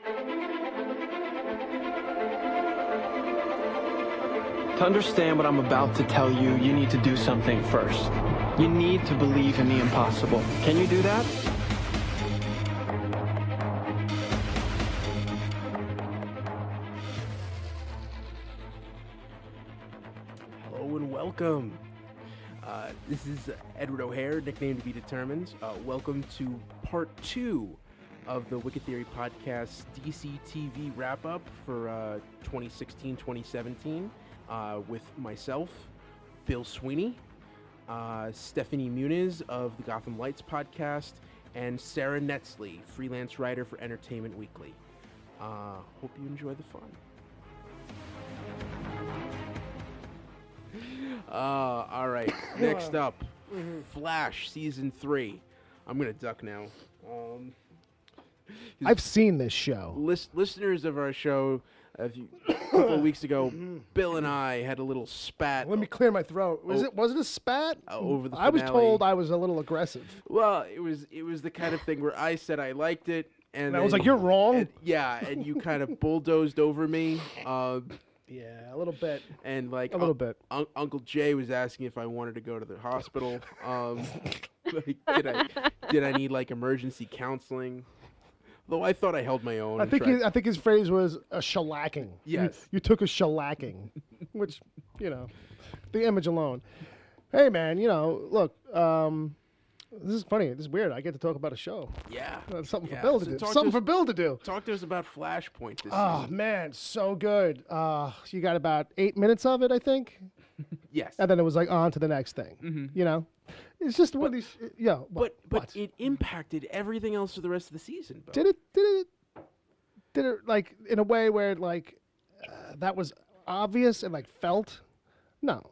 To understand what I'm about to tell you, you need to do something first. You need to believe in the impossible. Can you do that? Hello and welcome. This is Edward O'Hare, nickname to be determined. Welcome to part 2 of the Wicked Theory podcast DC TV wrap-up for 2016-2017 with myself, Bill Sweeney, Stefanie Muniz of the Gotham Lights podcast, and Sara Netzley, freelance writer for Entertainment Weekly. Hope you enjoy the fun. All right. Next up, Flash Season 3. I'm going to duck now. I've seen this show. Listeners of our show, a couple of weeks ago, Bill and I had a little spat. Let me clear my throat. Was it a spat? Over the finale. I was told I was a little aggressive. Well, it was the kind of thing where I said I liked it, and I was like, "You're wrong." And you kind of bulldozed over me. Yeah, a little bit. And like a little bit. Uncle Jay was asking if I wanted to go to the hospital. Like, did I need like emergency counseling? Though I thought I held my own. I think his phrase was a shellacking. Yes. You took a shellacking, which, the image alone. Hey, man, look, this is funny. This is weird. I get to talk about a show. Yeah. That's something for Bill to do. Something for Bill to do. Talk to us about Flashpoint this season. Oh, man, so good. You got about 8 minutes of it, I think. Yes. And then it was like on to the next thing. Mm-hmm. It's just one of these. Yeah. But it impacted everything else for the rest of the season. Bill. Did it like in a way where that was obvious and like felt? No.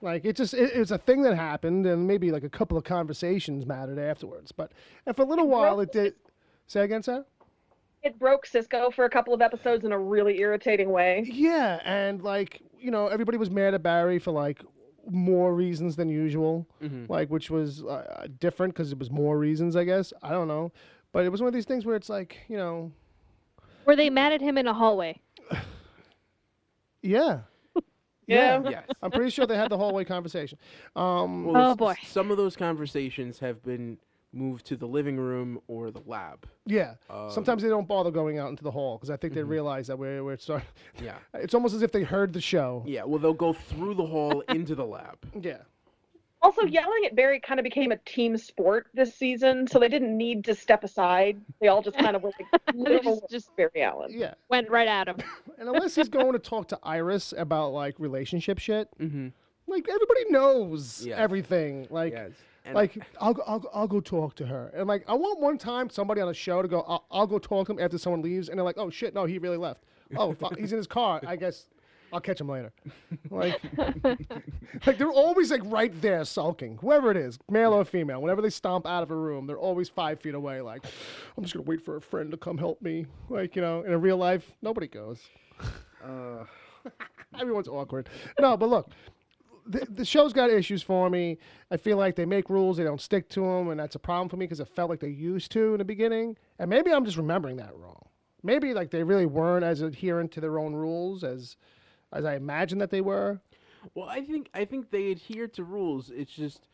Like it was a thing that happened, and maybe like a couple of conversations mattered afterwards. And for a little while it did. Say again, Sarah? It broke Cisco for a couple of episodes in a really irritating way. Yeah, and everybody was mad at Barry for like more reasons than usual, which was different because it was more reasons, I guess. I don't know, but it was one of these things where it's like, Were they mad at him in a hallway? Yeah. Yeah. Yes. I'm pretty sure they had the hallway conversation. Oh boy. Some of those conversations have been moved to the living room or the lab. Yeah. Sometimes they don't bother going out into the hall because I think they realize that we're starting. Yeah. It's almost as if they heard the show. Yeah. Well, they'll go through the hall into the lab. Yeah. Also, yelling at Barry kind of became a team sport this season, so they didn't need to step aside. They all just kind of were like, just Barry Allen. Yeah. Went right at him. And unless he's going to talk to Iris about like relationship shit, like everybody knows everything. Like, I'll go talk to her. And like, I want one time somebody on a show to go, I'll go talk to him after someone leaves, and they're like, oh shit, no, he really left. Oh, fuck, he's in his car. I guess I'll catch him later. Like they're always like right there sulking, whoever it is, male or female. Whenever they stomp out of a room, they're always 5 feet away. Like, I'm just gonna wait for a friend to come help me. Like, in a real life, nobody goes. Everyone's awkward. No, but look, the show's got issues for me. I feel like they make rules, they don't stick to them, and that's a problem for me because it felt like they used to in the beginning. And maybe I'm just remembering that wrong. Maybe like they really weren't as adherent to their own rules as I imagined that they were. Well, I think they adhere to rules. It's just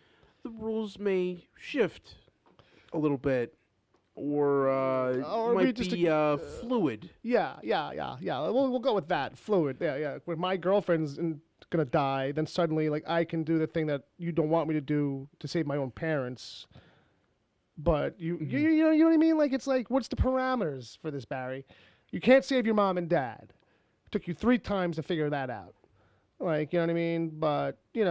the rules may shift a little bit, or might be fluid. Yeah. We'll go with that. Fluid. Yeah. When my girlfriend's gonna die, then suddenly like I can do the thing that you don't want me to do to save my own parents. But you know what I mean? Like it's like, what's the parameters for this, Barry? You can't save your mom and dad. It took you 3 times to figure that out. Like, you know what I mean? But, you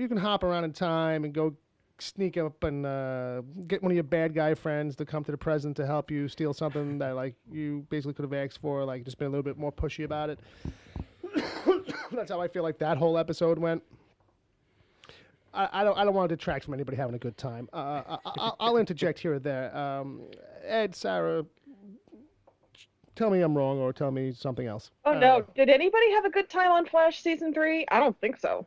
can hop around in time and go sneak up and get one of your bad guy friends to come to the present to help you steal something that, like, you basically could have asked for, like, just been a little bit more pushy about it. That's how I feel like that whole episode went. I don't want to detract from anybody having a good time. I'll interject here or there. Ed, Sarah, tell me I'm wrong or tell me something else. Oh, no. Did anybody have a good time on Flash Season 3? I don't think so.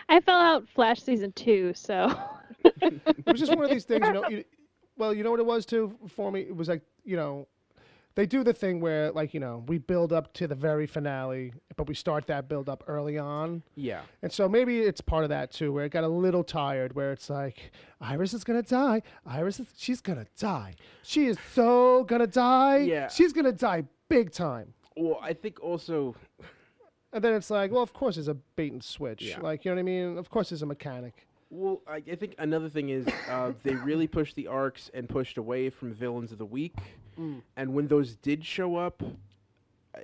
I fell out Flash Season 2, so... It was just one of these things, you know what it was, too, for me? It was like, they do the thing where, like, we build up to the very finale, but we start that build up early on. Yeah. And so maybe it's part of that too, where it got a little tired, where it's like, Iris is gonna die. She's gonna die. She is so gonna die. Yeah. She's gonna die big time. Well, I think also. And then it's like, well, of course there's a bait and switch. Yeah. Like, you know what I mean? Of course there's a mechanic. Well, I think another thing is they really pushed the arcs and pushed away from villains of the week. And when those did show up,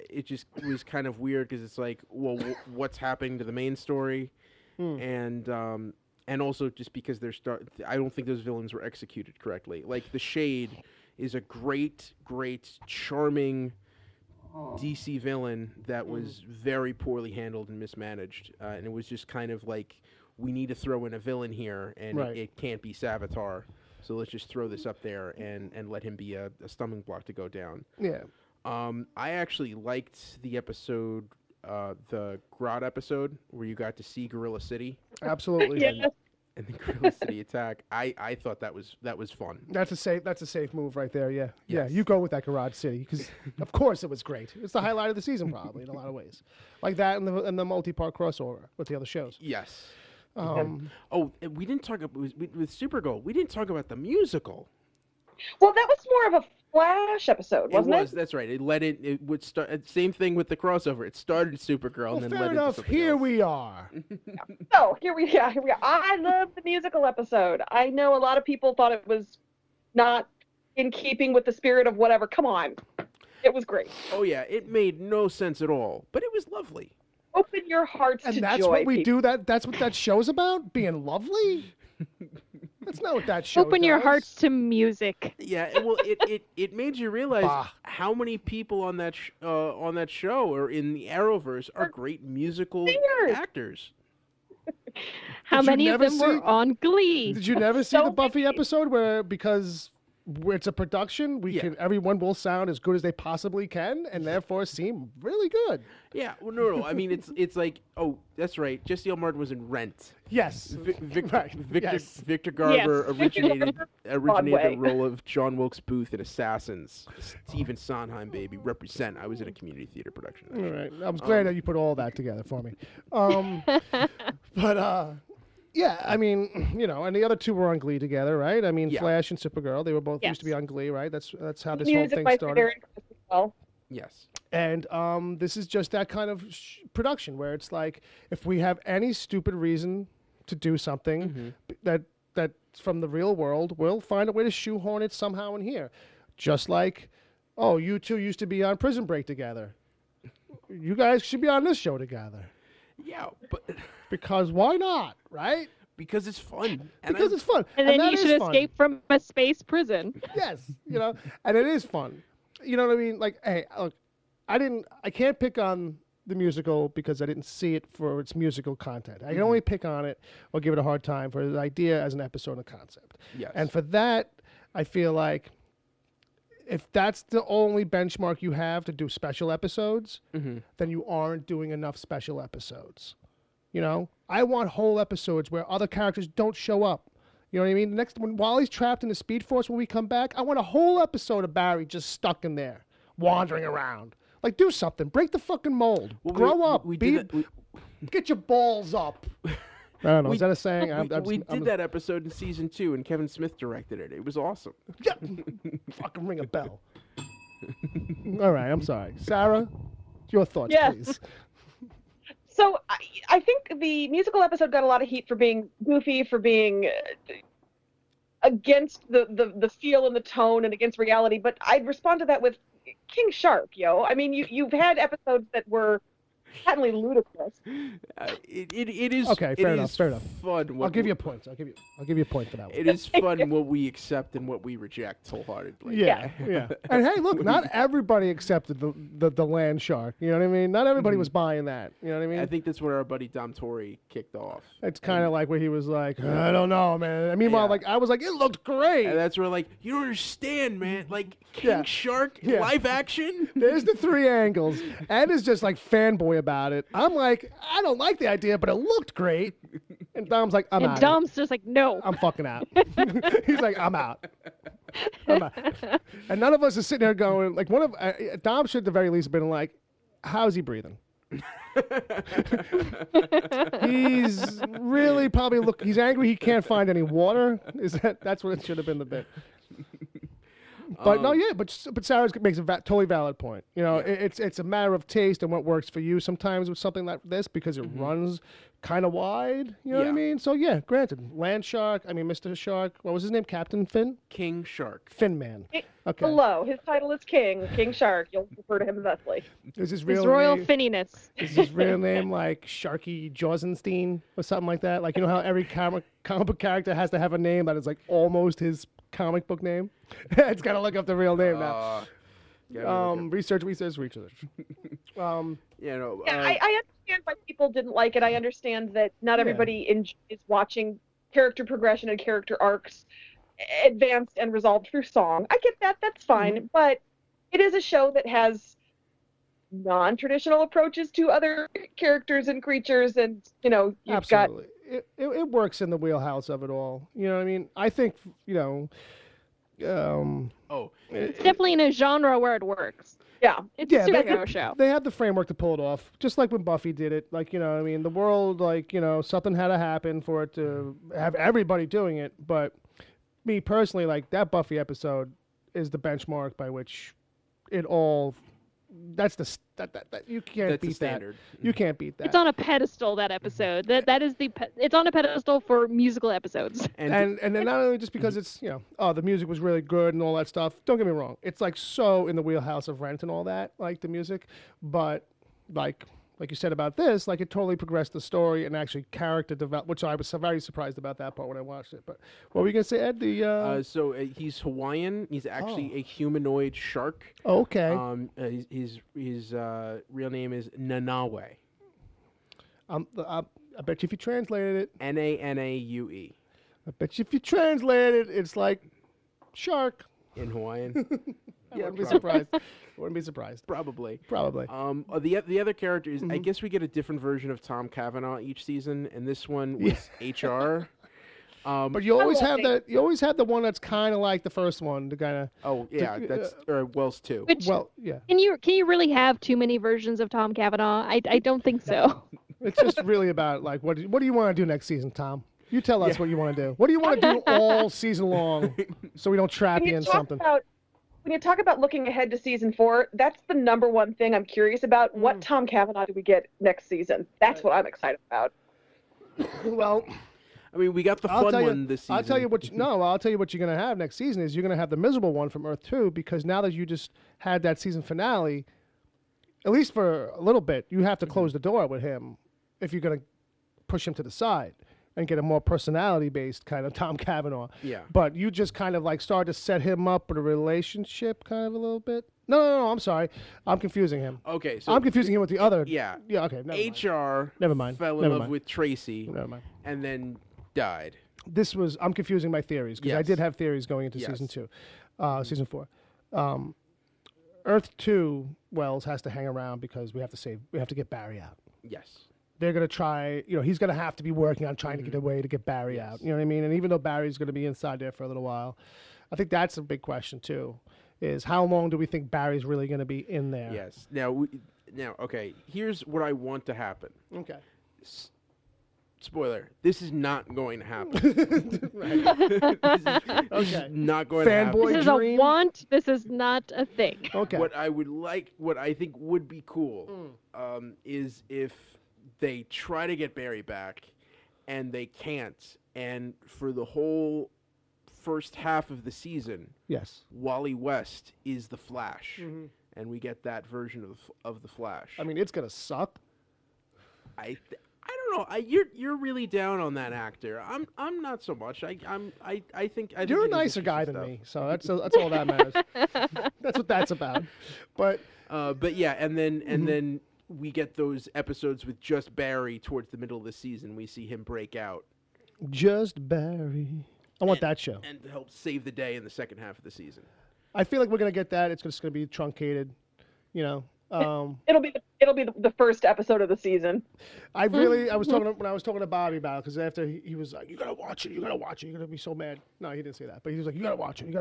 it was kind of weird because it's like, well, what's happening to the main story? And also just because I don't think those villains were executed correctly. Like, the Shade is a great, charming DC villain that was very poorly handled and mismanaged. And it was just kind of like, we need to throw in a villain here, and it can't be Savitar. So let's just throw this up there and let him be a stumbling block to go down. Yeah. I actually liked the episode, the Grodd episode, where you got to see Gorilla City. Absolutely. Yes. And the Gorilla City attack. I thought that was fun. That's a safe move right there. Yeah. Yes. Yeah. You go with that Garage City because, of course, it was great. It's the highlight of the season, probably in a lot of ways, like that and the multi-part crossover with the other shows. Yes. We didn't talk about with Supergirl. We didn't talk about the musical. Well, that was more of a Flash episode, wasn't it? That's right. It would start. Same thing with the crossover. It started Supergirl and then fair led enough. into something Here else. we are. So here we are. I love the musical episode. I know a lot of people thought it was not in keeping with the spirit of whatever. Come on, it was great. Oh yeah, it made no sense at all, but it was lovely. Open your hearts And to that's joy. what we people. do. That's what that show's about. Being lovely. That's not what that show Open your does. hearts to music. Yeah, well, it made you realize Bah. how many people on that show or in the Arrowverse are great musical Singers. actors. How Did you many of never them were see- on Glee? Did you never see So the Buffy many. episode where because it's a production, everyone will sound as good as they possibly can, and therefore seem really good. Yeah, well, no. I mean, it's like, oh, that's right. Jesse L. Martin was in Rent. Yes. Right. Yes. Victor Garber originated Broadway. the role of John Wilkes Booth in Assassins. Stephen Sondheim, baby, represent. I was in a community theater production. All right. I was glad that you put all that together for me. Yeah, I mean, and the other two were on Glee together, right? I mean, Yeah. Flash and Supergirl, they were both used to be Yes. on Glee, right? That's how this whole Music thing by started. Derek as well. Yes. And this is just that kind of production where it's like, if we have any stupid reason to do something that's from the real world, we'll find a way to shoehorn it somehow in here. Just like, oh, you two used to be on Prison Break together. You guys should be on this show together. Yeah, but Because why not, right? because it's fun. Because it's fun. And then that you is should fun. escape from a space prison. Yes, and it is fun. You know what I mean? Like, hey, look, I can't pick on the musical because I didn't see it for its musical content. I can only pick on it or give it a hard time for the idea as an episode and concept. Yes. And for that, I feel like if that's the only benchmark you have to do special episodes, then you aren't doing enough special episodes. I want whole episodes where other characters don't show up. You know what I mean? Next, when Wally's trapped in the Speed Force, when we come back, I want a whole episode of Barry just stuck in there, wandering around. Like, do something. Break the fucking mold. Well, Grow up. We did that. Get your balls up. I don't know. Is that a saying? We did that episode in season 2, and Kevin Smith directed it. It was awesome. Yeah. Fucking ring a bell. All right. I'm sorry. Sarah, your thoughts, Yes. please. So I think the musical episode got a lot of heat for being goofy, for being against the feel and the tone and against reality. But I'd respond to that with King Shark, yo. I mean, you've had episodes that were patently ludicrous. It is Okay, fair enough. Fun. I'll give you a point. I'll give you a point for that one. It is fun what we accept and what we reject wholeheartedly. Yeah. And hey, look, not everybody accepted the land shark. You know what I mean? Not everybody was buying that. You know what I mean? I think that's where our buddy Dom Torrey kicked off. It's kind of like where he was like, I don't know, man. And meanwhile, like I was like, it looked great. And that's where, like, you don't understand, man. Like, King Shark live action? There's the three angles. Ed is just like fanboy about it. I'm like, I don't like the idea, but it looked great. And Dom's like, I'm out. And Dom's just like, no. I'm fucking out. He's like, I'm out. And none of us are sitting there going, like, Dom should at the very least have been like, how's he breathing? He's really probably he's angry he can't find any water. That's what it should have been the bit. But but Sarah makes a totally valid point. You know, it's a matter of taste and what works for you sometimes with something like this because it runs kind of wide. You know what I mean? So yeah, granted, Mr. Shark. What was his name? Captain Finn? King Shark. Finn Man. Okay. Hello, his title is King Shark. You'll refer to him thusly. Is his His royal name? finniness. Is his real name like Sharky Josenstein or something like that? Like, you know how every comic book character has to have a name that is like almost his comic book name? It's got to look up the real name now. Research. I understand why people didn't like it. I understand that not everybody is watching character progression and character arcs advanced and resolved through song. I get that. That's fine. But it is a show that has non-traditional approaches to other characters and creatures, and you've Absolutely. It works in the wheelhouse of it all. You know what I mean? I think It's definitely in a genre where it works. Yeah. It's a superhero show. They had the framework to pull it off, just like when Buffy did it. Like, the world, something had to happen for it to have everybody doing it. But me personally, like, that Buffy episode is the benchmark by which it all. That's the you can't beat that. You can't beat that. It's on a pedestal, that episode. It's on a pedestal for musical episodes. And then not only just because it's the music was really good and all that stuff. Don't get me wrong. It's like so in the wheelhouse of Rent and all that, like the music, but like you said about this, like it totally progressed the story and actually character development, which I was very surprised about that part when I watched it. But what were you gonna say, Ed? So he's Hawaiian. He's actually a humanoid shark. Oh, okay. His real name is Nanaue. I bet you if you translated it, Nanaue. I bet you if you translated it, it's like shark In Hawaiian. Yeah, I'd be surprised. Wouldn't be surprised. Probably. Probably. The other character is, I guess we get a different version of Tom Cavanaugh each season, and this one was HR. But you always have that. You always have the one that's kind of like the first one. The kind of. Oh yeah, that's Wells too. Well, yeah. Can you really have too many versions of Tom Cavanaugh? I don't think so. It's just really about like what do you want to do next season, Tom? You tell us what you want to do. What do you want to do all season long, so we don't trap you in something? When you talk about looking ahead to season 4, that's the number one thing I'm curious about. What Tom Cavanaugh do we get next season? That's what I'm excited about. Well, I mean, we got the fun one this season. I'll tell you what you're going to have next season is you're going to have the miserable one from Earth 2, because now that you just had that season finale, at least for a little bit, you have to close the door with him if you're going to push him to the side and get a more personality-based kind of Tom Cavanaugh. Yeah. But you just kind of like start to set him up with a relationship kind of a little bit. No, I'm sorry. I'm confusing him. Okay, so I'm confusing him with the other. Yeah. Yeah, okay. Never mind. Fell in love with Tracy. Never mind. And then died. I'm confusing my theories, because I did have theories going into season 2, season 4. Earth 2, Wells has to hang around because we have to get Barry out. Yes. They're going to try, he's going to have to be working on trying to get a way to get Barry out. You know what I mean? And even though Barry's going to be inside there for a little while, I think that's a big question too, is how long do we think Barry's really going to be in there? Yes. Now, okay, here's what I want to happen. Okay. Spoiler, this is not going to happen. This is not going to happen. This is a want. This is not a thing. Okay. What I think would be cool is if they try to get Barry back and they can't, and for the whole first half of the season, yes, Wally West is the Flash, and we get that version of the Flash. I mean, it's gonna suck. I don't know. You're really down on that actor. I'm not so much. I think you're a nicer guy than me, so that's all that matters. That's what that's about. But yeah, and then we get those episodes with just Barry towards the middle of the season. We see him break out. Just Barry. I want that show. And to help save the day in the second half of the season. I feel like we're going to get that. It's just going to be truncated, It'll be It'll be the first episode of the season. I was talking when I was talking to Bobby about it, because after he was like, "You gotta watch it, you're gonna be so mad." No, he didn't say that, but he was like, "You gotta watch it."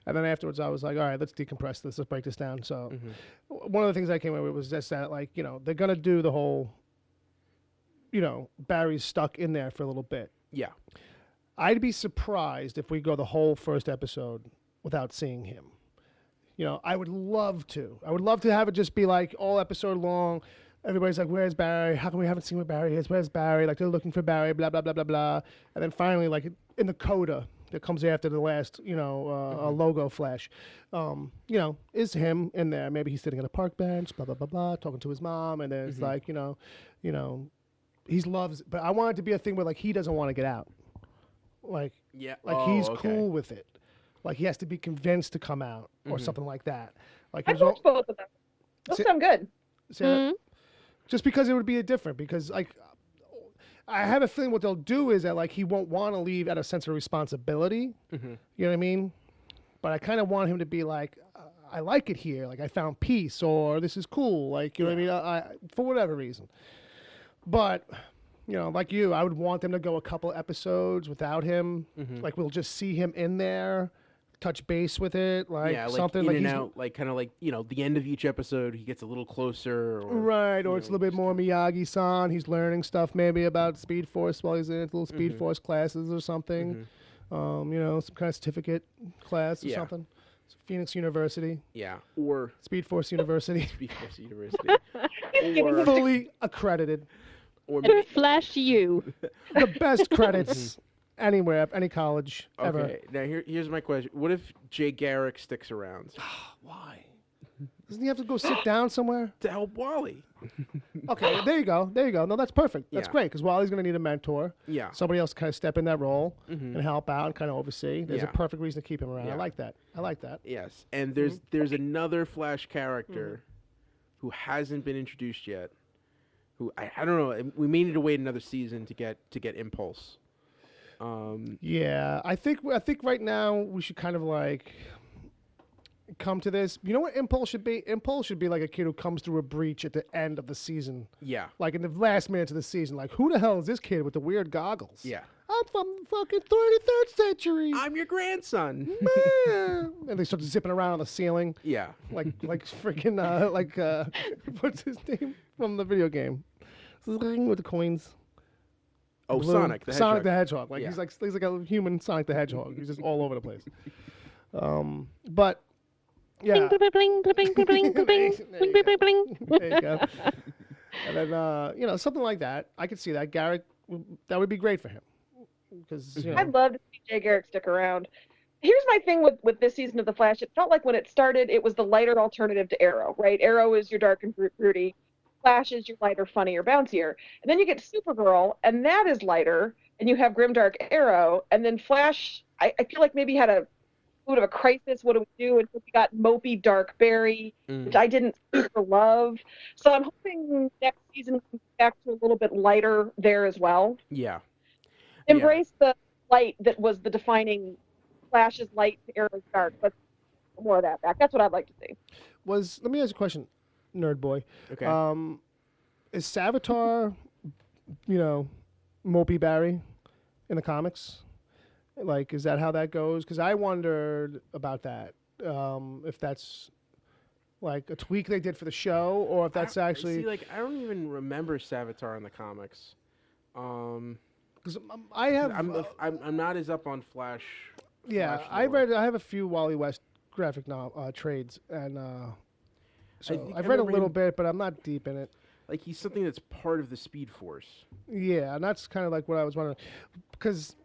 And then afterwards, I was like, "All right, let's decompress this, let's break this down." So one of the things I came away with was just that, like, they're gonna do the whole, Barry's stuck in there for a little bit. Yeah. I'd be surprised if we go the whole first episode without seeing him. I would love to. I would love to have it just be like all episode long. Everybody's like, "Where's Barry? How come we haven't seen where Barry is? Where's Barry?" Like, they're looking for Barry, blah, blah, blah, blah, blah. And then finally, like, in the coda that comes after the last, logo flash, is him in there. Maybe he's sitting on a park bench, blah, blah, blah, blah, talking to his mom. And there's like, he loves, but I want it to be a thing where, like, he doesn't want to get out. Like, he's cool with it. Like, he has to be convinced to come out or something like that. Like, I've watched both of them. Those sound good. Just because it would be different. Because, like, I have a feeling what they'll do is that, like, he won't want to leave out of sense of responsibility. You know what I mean? But I kind of want him to be like, I like it here. Like, I found peace, or this is cool. Like, you know what I mean? For whatever reason. But... like you, I would want them to go a couple episodes without him. Like, we'll just see him in there, touch base with it, like something in and out, like kind of like the end of each episode, he gets a little closer, or it's a little bit more Miyagi-san. He's learning stuff maybe about Speed Force while he's in little Speed Force classes or something. Some kind of certificate class or something. Phoenix University. Yeah, or Speed Force University. Speed Force University. Or fully accredited. Or Flash you. The best credits anywhere, any college ever. Okay, now here's my question. What if Jay Garrick sticks around? Why? Doesn't he have to go sit down somewhere? To help Wally. Okay, there you go. No, that's perfect. That's great, because Wally's going to need a mentor. Yeah. Somebody else kind of step in that role and help out and kind of oversee. There's a perfect reason to keep him around. Yeah. I like that. Yes, and there's another Flash character who hasn't been introduced yet. Who I don't know. We may need to wait another season to get Impulse. Yeah, I think right now we should kind of like come to this. You know what Impulse should be? Impulse should be like a kid who comes through a breach at the end of the season. Yeah. Like in the last minutes of the season. Like, who the hell is this kid with the weird goggles? Yeah. I'm from fucking 33rd century. I'm your grandson. Man. And they start zipping around on the ceiling. Yeah. Like freaking what's his name from the video game? With the coins. Oh, Blue. Sonic the Hedgehog. Sonic the Hedgehog. Like he's like a human Sonic the Hedgehog. He's just all over the place. But yeah. Bling, bling, bling, bling, bling, bling, bling, bling, bling, bling. There you go. And then something like that. I could see that. Garrick, that would be great for him. Because I'd love to see Jay Garrick stick around. Here's my thing with this season of The Flash. It felt like when it started, it was the lighter alternative to Arrow, right? Arrow is your dark and broody. Flash is your lighter, funnier, bouncier. And then you get Supergirl, and that is lighter, and you have Grimdark Arrow, and then Flash, I feel like maybe had a bit of a crisis. What do we do? And we got mopey Dark Barry, which I didn't super love. So I'm hoping next season comes back to a little bit lighter there as well. Yeah. Embrace the light that was the defining Flash's light to Arrow's dark. Let's get more of that back. That's what I'd like to see. Let me ask you a question, nerd boy. Okay. Is Savitar, Mopey Barry in the comics? Like, is that how that goes? Because I wondered about that. If that's like a tweak they did for the show, or if that's actually. See, I don't even remember Savitar in the comics. Because I'm not as up on Flash. Yeah, Flash I have a few Wally West graphic trades, and so I've read a little bit, but I'm not deep in it. Like, he's something that's part of the Speed Force. Yeah, and that's kind of like what I was wondering, because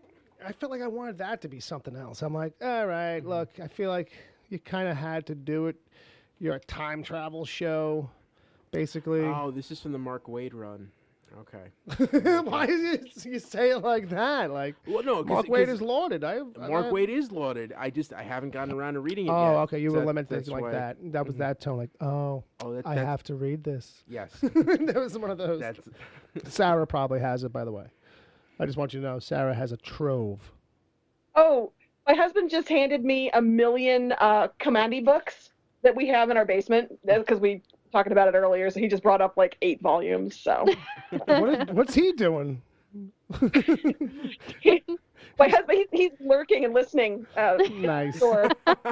I felt like I wanted that to be something else. I'm like, all right, look, I feel like you kind of had to do it. You're a time travel show, basically. Oh, this is from the Mark Waid run. Okay. Why did you say it like that? Like, well, no, Mark Waid is lauded. Mark Waid is lauded. I haven't gotten around to reading it yet. Oh, okay. You were lamenting lamenting like that. That was that tone. Like, I have to read this. Yes. There was one of those. Sarah probably has it, by the way. I just want you to know, Sarah has a trove. Oh, my husband just handed me 1 million Kamandi books that we have in our basement because we talking about it earlier, so he just brought up like 8 volumes. So What's he doing? my husband, he's lurking and listening. Nice. Door.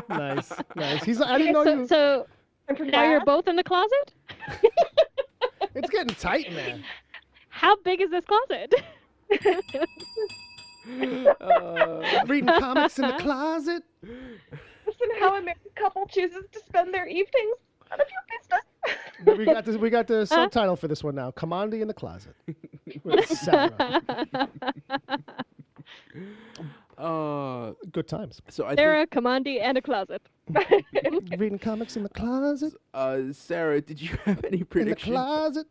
Nice. I didn't know you. So now you're both in the closet? It's getting tight, man. How big is this closet? Reading comics in the closet. Listen, how a married couple chooses to spend their evenings. None of your business. But we got the subtitle for this one now. Commandi in the closet. With Sarah. Good times. So I Sarah, Commandi, and a closet. Reading comics in the closet. Sarah, did you have any predictions? In the closet.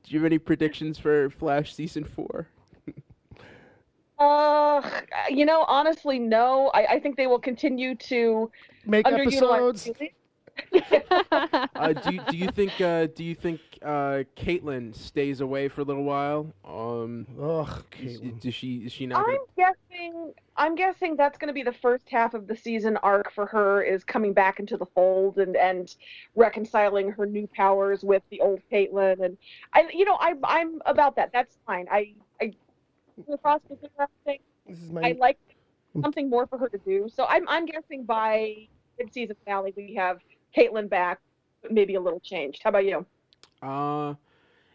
Did you have any predictions for Flash season 4? Honestly, no. I think they will continue to Make episodes. Do you think Caitlin stays away for a little while? Caitlin. Is she not? I'm guessing that's going to be the first half of the season arc for her, is coming back into the fold and reconciling her new powers with the old Caitlin. And I'm about that. That's fine. I like something more for her to do. So I'm guessing by mid-season finale we have Caitlin back, maybe a little changed. How about you?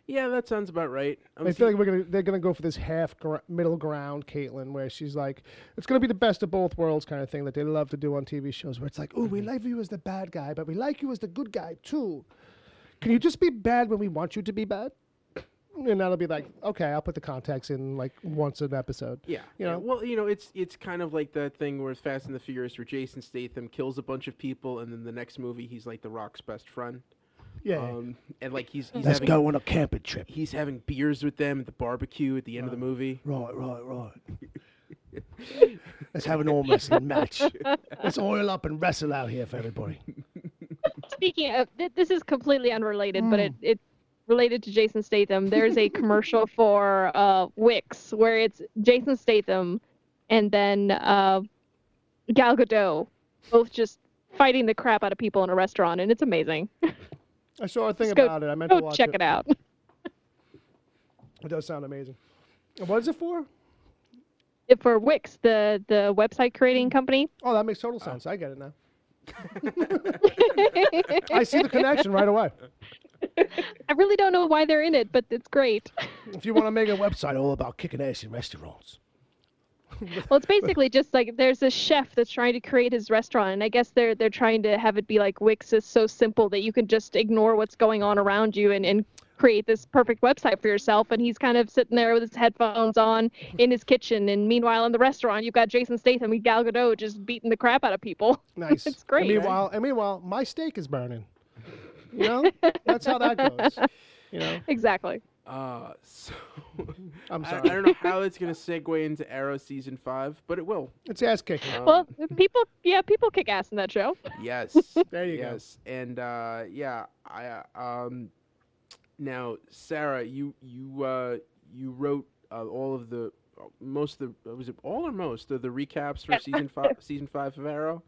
Yeah, that sounds about right. I feel like they're gonna go for this middle ground Caitlin, where she's like, it's gonna be the best of both worlds kind of thing that they love to do on TV shows, where it's like, oh, we like you as the bad guy, but we like you as the good guy too. Can you just be bad when we want you to be bad? And that'll be like, okay, I'll put the contacts in like once an episode. Yeah. You know? Well, it's kind of like that thing where it's Fast and the Furious, where Jason Statham kills a bunch of people, and then the next movie he's like The Rock's best friend. Yeah. And like he's Let's go on a camping trip. He's having beers with them at the barbecue at the end of the movie. Right. Let's have an arm wrestling match. Let's oil up and wrestle out here for everybody. Speaking of, this is completely unrelated, but it's related to Jason Statham. There's a commercial for Wix where it's Jason Statham and then Gal Gadot, both just fighting the crap out of people in a restaurant, and it's amazing. I saw a thing about it. I meant to watch it. Go check it out. It does sound amazing. And what is it for? For Wix, the website creating company. Oh, that makes total sense. I get it now. I see the connection right away. I really don't know why they're in it, but it's great. If you want to make a website all about kicking ass in restaurants. Well, it's basically just like there's a chef that's trying to create his restaurant, and I guess they're trying to have it be like Wix is so simple that you can just ignore what's going on around you and create this perfect website for yourself. And he's kind of sitting there with his headphones on in his kitchen, and meanwhile in the restaurant you've got Jason Statham and Gal Gadot just beating the crap out of people. Nice. It's great. And meanwhile, my steak is burning. You know, that's how that goes. You know, exactly. So I'm sorry. I don't know how it's going to segue into Arrow season 5, but it will. It's ass kicking. Well, people kick ass in that show. Yes. There you go. Yes, and now Sarah, you wrote all of the most of the was it all or most of the recaps for season 5 of Arrow?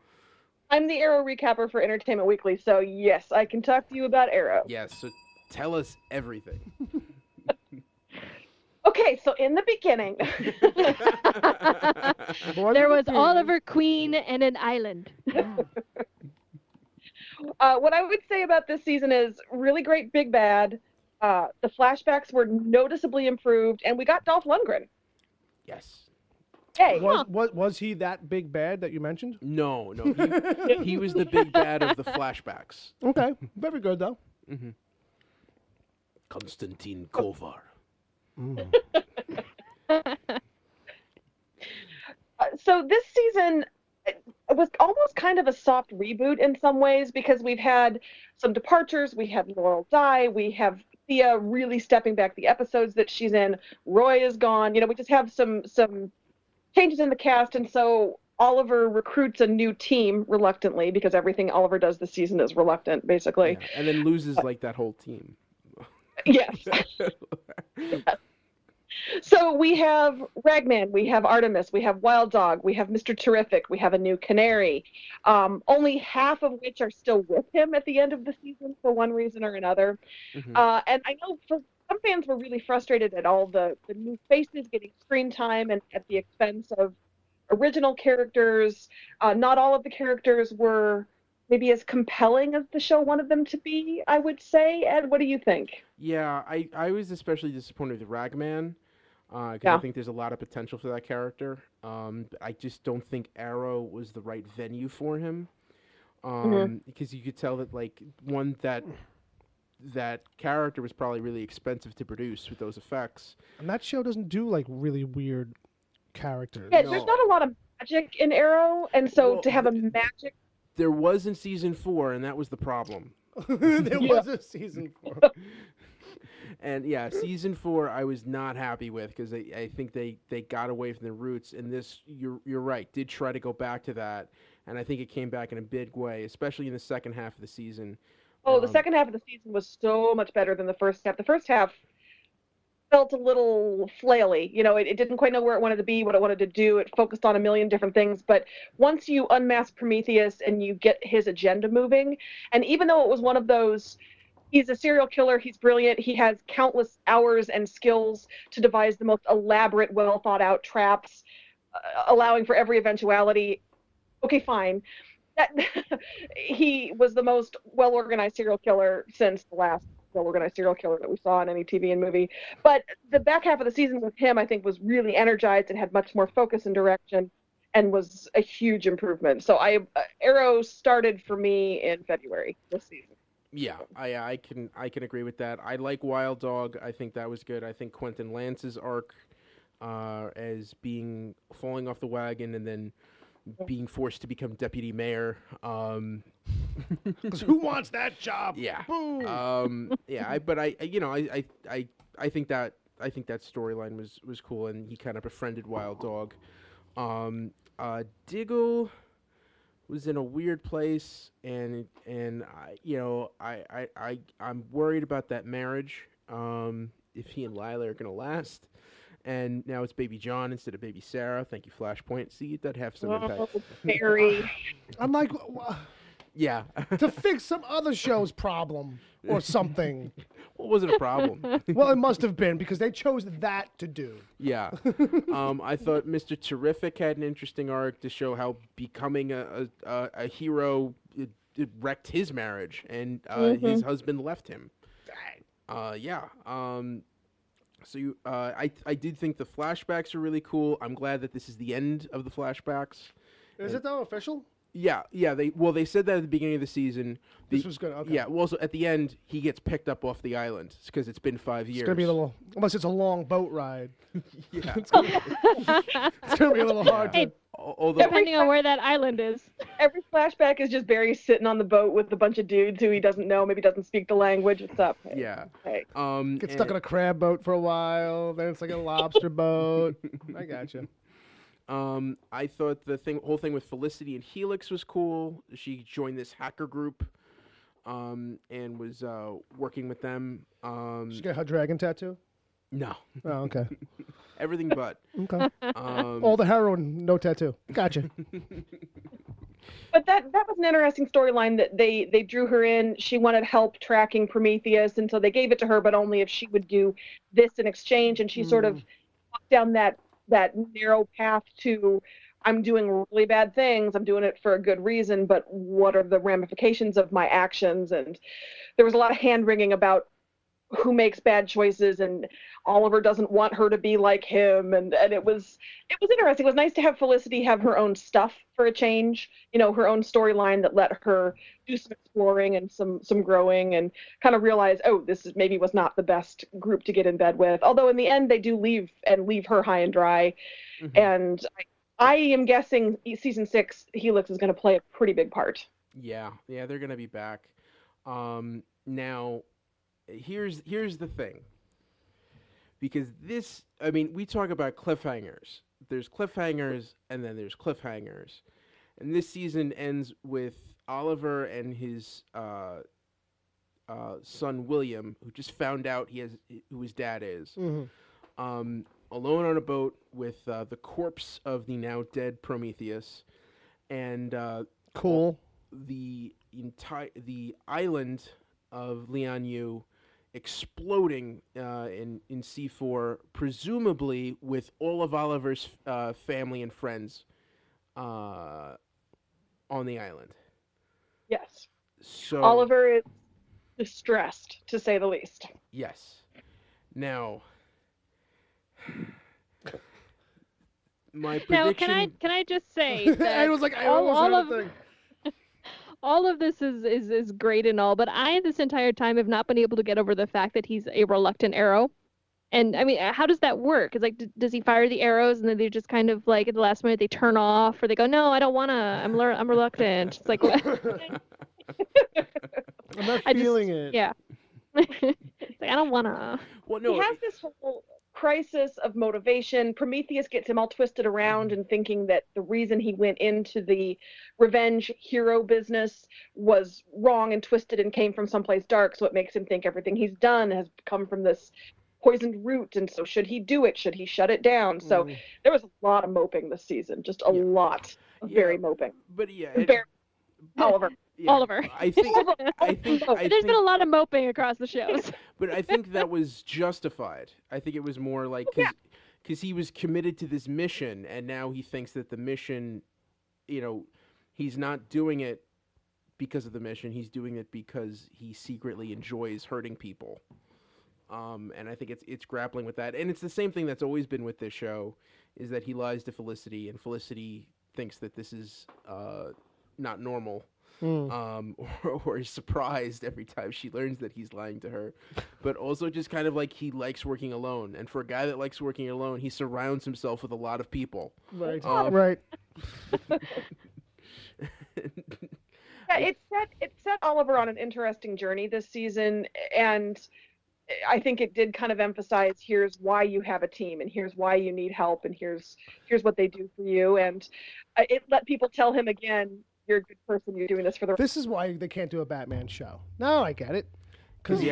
I'm the Arrow recapper for Entertainment Weekly, so yes, I can talk to you about Arrow. Yes, so tell us everything. Okay, so in the beginning, there was Oliver Queen and an island. What I would say about this season is really great big bad. The flashbacks were noticeably improved, and we got Dolph Lundgren. Yes. Hey. Was he that big bad that you mentioned? No. He was the big bad of the flashbacks. Okay, very good though. Mm-hmm. Konstantin Kovar. So this season was almost kind of a soft reboot in some ways, because we've had some departures. We have Laurel die. We have Thea really stepping back the episodes that she's in. Roy is gone. We just have some changes in the cast, and so Oliver recruits a new team reluctantly, because everything Oliver does this season is reluctant, basically. Yeah, and then loses like that whole team. Yes. So we have Ragman, we have Artemis, we have Wild Dog, we have Mr. Terrific, we have a new Canary, only half of which are still with him at the end of the season for one reason or another. Mhm. And I know for some fans were really frustrated at all the new faces getting screen time and at the expense of original characters. Not all of the characters were maybe as compelling as the show wanted them to be, I would say. Ed, what do you think? Yeah, I was especially disappointed with Ragman because I Yeah. think there's a lot of potential for that character. I just don't think Arrow was the right venue for him because you could tell that that character was probably really expensive to produce with those effects. And that show doesn't do like really weird characters. Yeah, No. there's not a lot of magic in Arrow, and so Well, to have a magic. There was in season 4, and that was the problem. There was a season 4. And yeah, season 4 I was not happy with because I think they got away from their roots. And this, you're right, did try to go back to that, and I think it came back in a big way, especially in the second half of the season. Oh, the second half of the season was so much better than the first half. The first half felt a little flaily. You know, it didn't quite know where it wanted to be, what it wanted to do. It focused on a million different things. But once you unmask Prometheus and you get his agenda moving, and even though it was one of those, he's a serial killer, he's brilliant, he has countless hours and skills to devise the most elaborate, well thought out traps, allowing for every eventuality. Okay, fine. That he was the most well-organized serial killer since the last well-organized serial killer that we saw in any TV and movie. But the back half of the season with him, I think, was really energized and had much more focus and direction, and was a huge improvement. So Arrow started for me in February this season. Yeah, I can agree with that. I like Wild Dog. I think that was good. I think Quentin Lance's arc as being falling off the wagon and then being forced to become deputy mayor. Because who wants that job? Yeah. Boom. Yeah. I think that storyline was cool, and he kind of befriended Wild Dog. Diggle was in a weird place, and I'm worried about that marriage. If he and Lila are gonna last. And now it's Baby John instead of Baby Sarah. Thank you, Flashpoint. See, that have some impact. Very. I'm like, Yeah. to fix some other show's problem or something. What was it a problem? Well, it must have been because they chose that to do. Yeah. I thought Mr. Terrific had an interesting arc to show how becoming a hero it wrecked his marriage, and his husband left him. Yeah. So I did think the flashbacks are really cool. I'm glad that this is the end of the flashbacks. Is it though official? Yeah. They said that at the beginning of the season. This was good. Okay. Yeah. Well, so at the end, he gets picked up off the island because it's been 5 years. It's gonna be a little, unless it's a long boat ride. Yeah. It's gonna be a little hard. Hey, To, Although, Depending on where that island is. Every flashback is just Barry sitting on the boat with a bunch of dudes who he doesn't know, maybe doesn't speak the language. What's up? Hey, yeah. hey. get stuck on a crab boat for a while. Then it's like a lobster boat. I gotcha. I thought the whole thing with Felicity and Helix was cool. She joined this hacker group, and was working with them. Did she get her dragon tattoo? No, Oh, okay. everything but. Okay. All the heroin, no tattoo. Gotcha. But that was an interesting storyline that they drew her in. She wanted help tracking Prometheus, and so they gave it to her, but only if she would do this in exchange. And she sort of walked down that narrow path to, I'm doing really bad things. I'm doing it for a good reason, but what are the ramifications of my actions? And there was a lot of hand-wringing about who makes bad choices, and Oliver doesn't want her to be like him, and it was interesting. It was nice to have Felicity have her own stuff for a change, her own storyline that let her do some exploring and some growing, and kind of realize, oh, this was not the best group to get in bed with. Although in the end they do leave her high and dry. Mm-hmm. And I am guessing season 6 Helix is going to play a pretty big part. Yeah, they're gonna be back. Now, here's the thing. Because we talk about cliffhangers. There's cliffhangers, and then there's cliffhangers. And this season ends with Oliver and his son William, who just found out who his dad is. Mm-hmm. alone on a boat with the corpse of the now dead Prometheus, and Cool. the island of Lian exploding in C4, presumably with all of Oliver's family and friends on the island. Yes. So Oliver is distressed, to say the least. yes. Now, my prediction. Now, can I just say that I was like, I almost heard a thing. all of this is great and all, but I this entire time have not been able to get over the fact that he's a reluctant arrow. And I mean, how does that work? It's like, does he fire the arrows and then they're just kind of like at the last minute they turn off, or they go, no, I don't wanna, I'm reluctant. It's like, what? I'm not feeling it. Yeah. It's like, I don't wanna. Well, no. He has this whole crisis of motivation. Prometheus gets him all twisted around and thinking that the reason he went into the revenge hero business was wrong and twisted and came from someplace dark, so it makes him think everything he's done has come from this poisoned root, and so should he do it? Should he shut it down? So there was a lot of moping this season, just a lot of very moping. But yeah, Oliver. Yeah, Oliver. I think There's been a lot of moping across the shows. But I think that was justified. I think it was more like because he was committed to this mission, and now he thinks that the mission, he's not doing it because of the mission. He's doing it because he secretly enjoys hurting people. And I think it's grappling with that. And it's the same thing that's always been with this show, is that he lies to Felicity, and Felicity thinks that this is not normal. Or is surprised every time she learns that he's lying to her. But also just kind of like he likes working alone. And for a guy that likes working alone, he surrounds himself with a lot of people. Right. Right. Yeah, it set Oliver on an interesting journey this season, and I think it did kind of emphasize, here's why you have a team, and here's why you need help, and here's what they do for you, and it let people tell him again, you're a good person, you're doing this for the... This is why they can't do a Batman show. No, I get it. Because he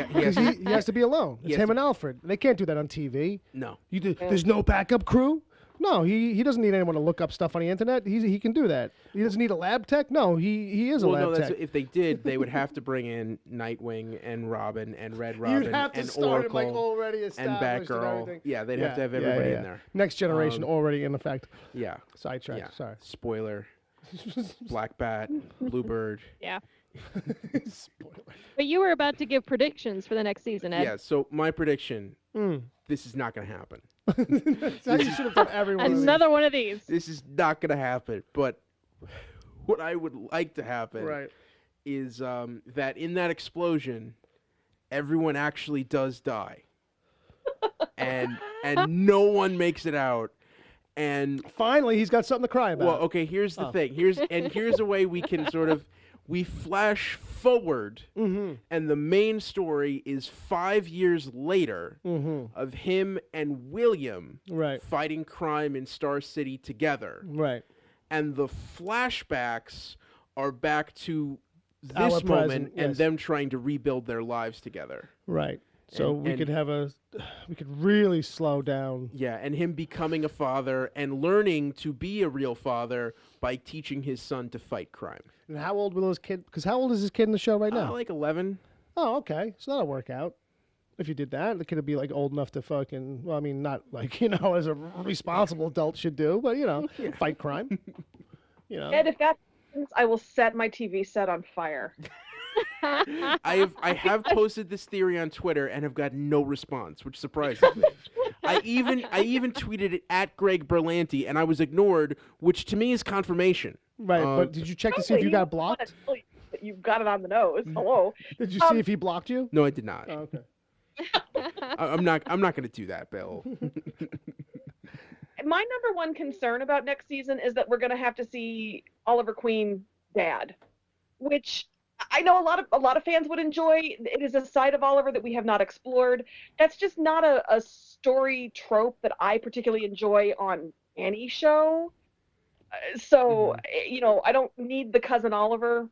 has to be alone. It's him and Alfred. They can't do that on TV. No. There's no backup crew? No, he doesn't need anyone to look up stuff on the internet. He can do that. He doesn't need a lab tech? No, he is a lab tech. If they did, they would have to bring in Nightwing and Robin and Red Robin You'd have to and start Oracle him, like, already and established Batgirl. and Yeah, they'd have to have everybody in there. Next generation already in effect. Yeah. Sidetrack. Yeah. Sorry. Spoiler. Black Bat, Bluebird. Yeah. Spoiler. But you were about to give predictions for the next season, Ed. Yeah, so my prediction, this is not going to happen. So you should have done everyone. Another one of these. This is not going to happen. But what I would like to happen is that in that explosion, everyone actually does die. and no one makes it out. And finally, he's got something to cry about. Well, okay, here's the thing. Here's a way we can sort of... We flash forward, and the main story is 5 years later of him and William fighting crime in Star City together. Right. And the flashbacks are back to this moment and them trying to rebuild their lives together. Right. So we could really slow down. Yeah, and him becoming a father and learning to be a real father by teaching his son to fight crime. And how old will his kid? Because how old is his kid in the show right now? Like 11. Oh, okay. So that'll work out. If you did that, the kid would be like old enough to fucking, well, I mean, not like, as a responsible adult should do, but, fight crime. Ed, if that happens, I will set my TV set on fire. I have posted this theory on Twitter and have got no response, which surprises me. I even tweeted it at Greg Berlanti and I was ignored, which to me is confirmation. Right, but did you check to see if you got blocked? You've got it on the nose. Hello. Did you see if he blocked you? No, I did not. Oh, okay. I'm not going to do that, Bill. My number one concern about next season is that we're going to have to see Oliver Queen dad, which I know a lot of fans would enjoy. It is a side of Oliver that we have not explored. That's just not a story trope that I particularly enjoy on any show. So, I don't need the cousin Oliver.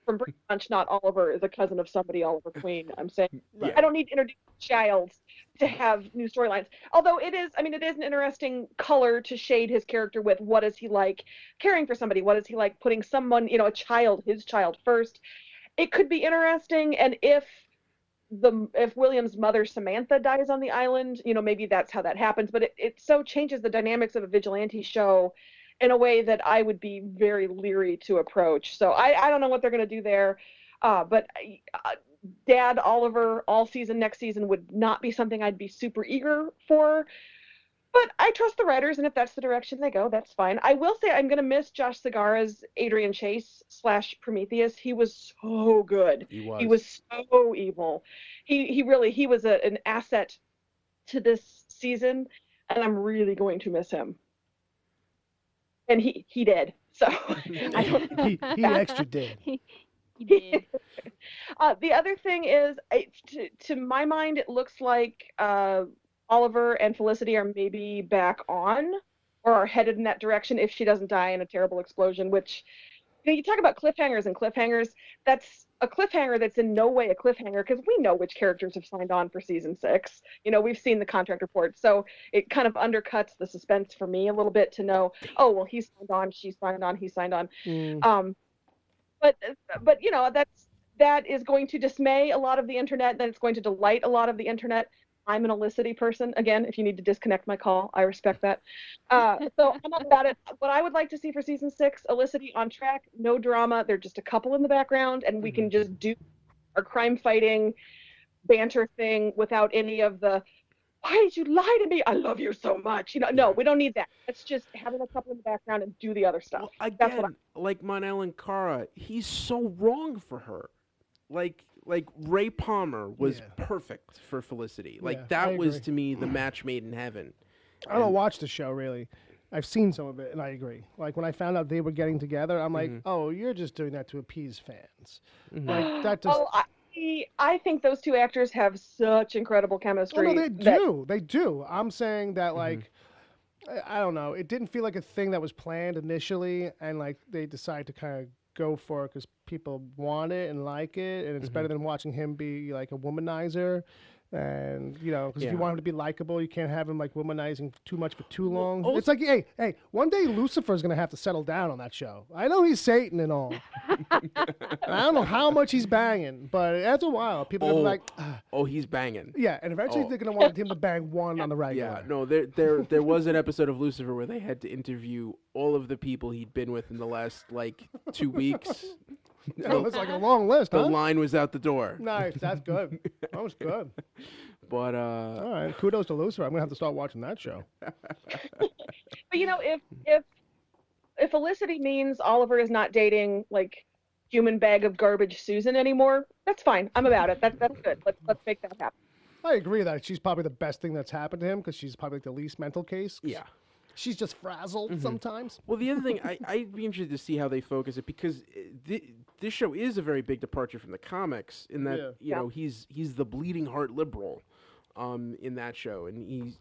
from Brady Bunch, not Oliver is a cousin of somebody, Oliver Queen. I'm saying Yeah. I don't need to introduce Childs to have new storylines. Although it is an interesting color to shade his character with. What is he like caring for somebody? What is he like putting someone, a child, his child first? It could be interesting. And if William's mother Samantha dies on the island, maybe that's how that happens. But it so changes the dynamics of a vigilante show in a way that I would be very leery to approach. So I don't know what they're going to do there. But Dad Oliver all season next season would not be something I'd be super eager for. But I trust the writers, and if that's the direction they go, that's fine. I will say I'm going to miss Josh Segarra's Adrian Chase / Prometheus. He was so good. He was so evil. He was an asset to this season, and I'm really going to miss him. And he did. So I don't know. he extra did. He did. The other thing is, to my mind, it looks like Oliver and Felicity are maybe back on or are headed in that direction if she doesn't die in a terrible explosion, which, you talk about cliffhangers and cliffhangers. That's a cliffhanger that's in no way a cliffhanger because we know which characters have signed on for season 6. We've seen the contract report. So it kind of undercuts the suspense for me a little bit to know, oh, well, he signed on, she signed on, he signed on. But that is going to dismay a lot of the internet, then it's going to delight a lot of the internet. I'm an Olicity person. Again, if you need to disconnect my call, I respect that. So I'm all about it. What I would like to see for season 6, Olicity on track, no drama. They're just a couple in the background, and we can just do our crime fighting banter thing without any of the, why did you lie to me? I love you so much. No, we don't need that. It's just having a couple in the background and do the other stuff. Well, again, like Mon-El and Cara, he's so wrong for her. Like Ray Palmer was perfect for Felicity. That was to me the match made in heaven. I don't watch the show really. I've seen some of it, and I agree. Like when I found out they were getting together, I'm like, oh, you're just doing that to appease fans. Like that just. I think those two actors have such incredible chemistry. Oh, no, they do. They do. I'm saying that like. I don't know. It didn't feel like a thing that was planned initially, and like they decided to kind of go for it because people want it and like it, and it's better than watching him be like a womanizer. And because if you want him to be likable, you can't have him like womanizing too much for too long. It's like, hey, one day Lucifer's gonna have to settle down on that show. I know he's Satan and all. And I don't know how much he's banging, but after a while, people are gonna be like, he's banging. Yeah, and eventually they're gonna want him to bang one on the regular. Yeah, no, there was an episode of Lucifer where they had to interview all of the people he'd been with in the last 2 weeks. It was like a long list. The line was out the door. Nice, that's good. That was good. But all right, kudos to Lucifer. I'm gonna have to start watching that show. But if Felicity means Oliver is not dating human bag of garbage Susan anymore, that's fine. I'm about it. That's good. Let's make that happen. I agree that she's probably the best thing that's happened to him because she's probably the least mental case. Yeah. She's just frazzled sometimes. Well, the other thing, I'd be interested to see how they focus it because this show is a very big departure from the comics in that, he's the bleeding heart liberal in that show. And he's,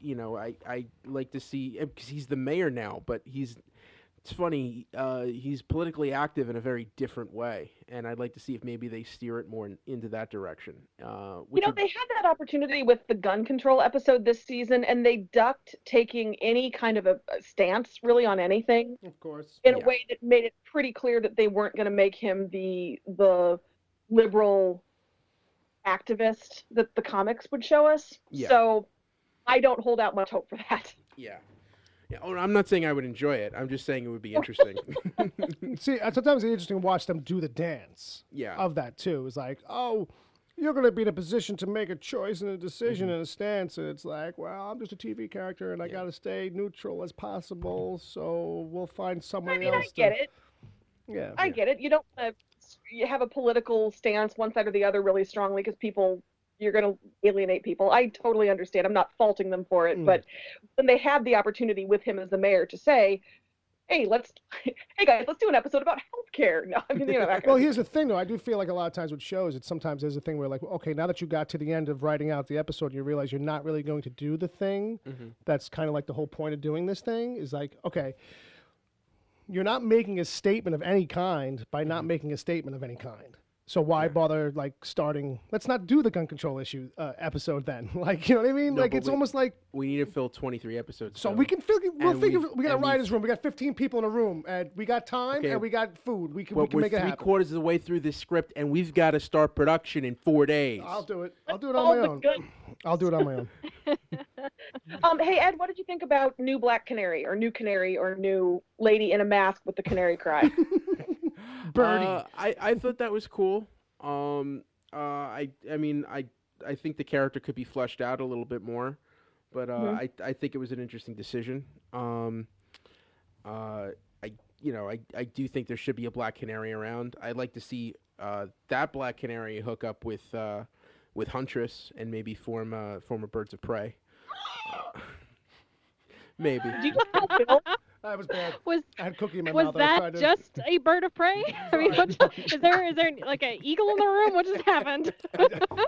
I like to see, because he's the mayor now, but it's funny, he's politically active in a very different way. And I'd like to see if maybe they steer it more into that direction. They had that opportunity with the gun control episode this season, and they ducked taking any kind of a stance really on anything. Of course. In a way that made it pretty clear that they weren't going to make him the liberal activist that the comics would show us. Yeah. So I don't hold out much hope for that. Yeah. Yeah, I'm not saying I would enjoy it. I'm just saying it would be interesting. See, sometimes it's interesting to watch them do the dance of that, too. It's like, oh, you're going to be in a position to make a choice and a decision and a stance. And it's like, well, I'm just a TV character, and I got to stay neutral as possible, so we'll find somebody else. I get it. Yeah. I get it. You don't want to have a political stance one side or the other really strongly because you're going to alienate people. I totally understand. I'm not faulting them for it. But when they had the opportunity with him as the mayor to say, hey guys, let's do an episode about healthcare. No, I mean, well, here's the thing, though. I do feel like a lot of times with shows, sometimes there's a thing where, okay, now that you got to the end of writing out the episode, you realize you're not really going to do the thing. That's kind of like the whole point of doing this thing is like, okay, you're not making a statement of any kind by not making a statement of any kind. So why bother like starting? Let's not do the gun control issue episode then. Like, you know what I mean? No, like but it's almost like we need to fill 23 episodes. so we can figure. We'll And figure. we've- We got a and writer's we've- room. We got 15 people in a room, and we got time, Okay. and we got food. We can But we're make it happen. 3/4 of the way through this script, and we've got to start production in 4 days. I'll do it. I'll do it All on my the own. good. I'll do it on my own. Hey Ed, what did you think about New Black Canary or New Canary or New Lady in a Mask with the Canary Cry? Birdie. I thought that was cool. I mean, I think the character could be fleshed out a little bit more, but I think it was an interesting decision. I do think there should be a Black Canary around. I'd like to see that Black Canary hook up with Huntress and maybe form a Birds of Prey. Maybe. Do you know Bill? That was bad. Was I had cookie in my was mouth. that just a bird of prey? I mean, is there like an eagle in the room? What just happened?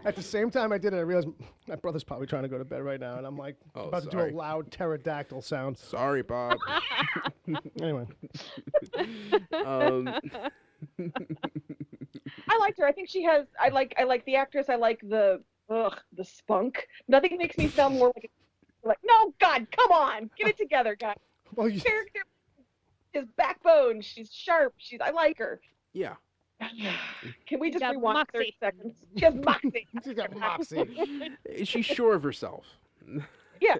At the same time I did it, I realized my brother's probably trying to go to bed right now, and I'm like about to do sorry. a loud pterodactyl sound. Sorry, Bob. Anyway, I liked her. I think she has. I like the actress. I like the spunk. Nothing makes me sound more like no, God, come on, get it together, guys. well, you, Character is backbone. She's sharp. I like her. Yeah. Can we just got rewind moxie. 30 seconds? She has moxie. she's got moxie. She's sure of herself. Yeah.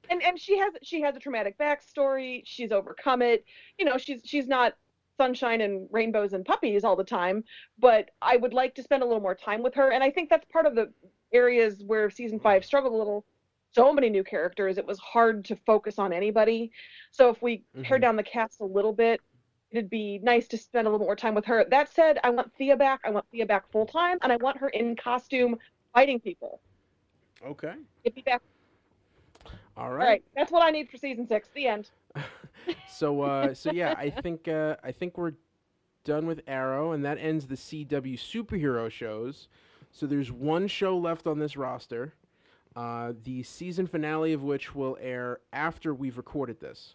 And she has a traumatic backstory. She's overcome it. You know, she's not sunshine and rainbows and puppies all the time, but I would like to spend a little more time with her. And I think that's part of the areas where season 5 struggled a little. So many new characters, it was hard to focus on anybody. So if we pare down the cast a little bit, it'd be nice to spend a little more time with her. That said, I want Thea back. I want Thea back full time, and I want her in costume fighting people. Okay. Get me back. All All right. right, that's what I need for season 6. The end. So yeah, I think we're done with Arrow, and that ends the CW superhero shows. So there's one show left on this roster, the season finale of which will air after we've recorded this,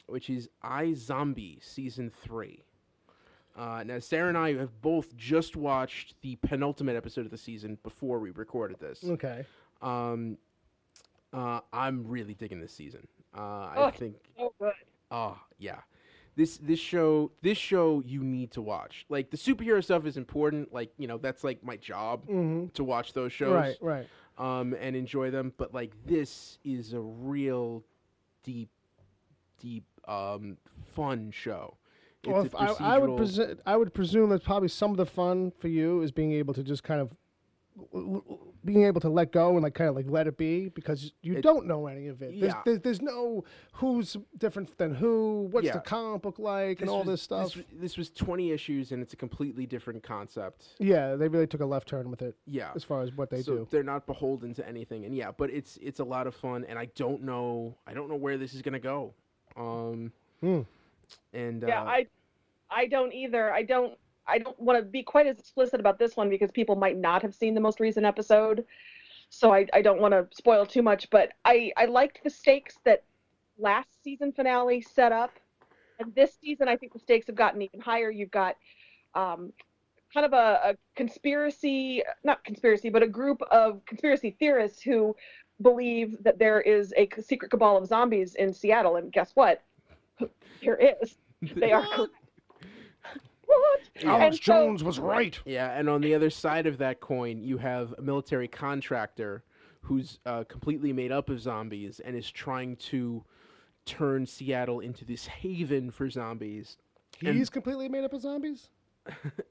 which is iZombie season 3. Now Sarah and I have both just watched the penultimate episode of the season before we recorded this. Okay. I'm really digging this season. I Oh, think. so good. Oh yeah, this show you need to watch. Like the superhero stuff is important. Like that's like my job to watch those shows. Right. And enjoy them. But like this is a real deep, fun show. It's Well, a if I would procedural- I would presume that probably some of the fun for you is being able to just kind of being able to let go and like kind of like let it be because you don't know any of it. Yeah. There's no who's different than who, what's Yeah. the comic book like, and all this stuff. This was 20 issues, and it's a completely different concept. Yeah, they really took a left turn with it. Yeah. As far as what they So do. they're not beholden to anything, and but it's a lot of fun, and I don't know where this is gonna go. And Yeah, I don't either. I don't want to be quite as explicit about this one because people might not have seen the most recent episode. So I don't want to spoil too much, but I liked the stakes that last season finale set up. And this season, I think the stakes have gotten even higher. You've got kind of a not conspiracy, but a group of conspiracy theorists who believe that there is a secret cabal of zombies in Seattle. And guess what? There is. They are correct. What? Alex Jones was right. Yeah, and on the other side of that coin, you have a military contractor who's completely made up of zombies and is trying to turn Seattle into this haven for zombies. He's completely made up of zombies?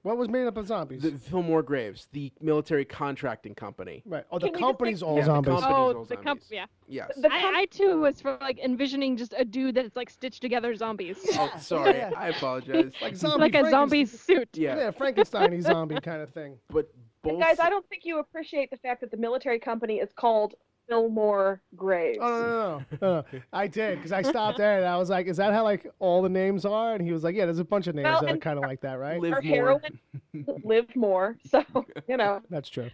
What was made up of zombies? The Fillmore Graves, the military contracting company. Right. Oh, the Can we just company's make- all Yeah, the zombies. company- Company's Oh, all the zombies. yeah. Yes. I too was for like envisioning just a dude that's like stitched together zombies. Oh, sorry. Yeah. I apologize. Like zombie Like a zombie suit. Yeah, Yeah, Frankenstein zombie kind of thing. but both. Guys, I don't think you appreciate the fact that the military company is called Fillmore Graves. Oh, no. I did, because I stopped there and I was like, is that how like all the names are? And he was like, yeah, there's a bunch of names Well, that are and- kind of like that, right? Live Our more. heroine lived more, so That's true.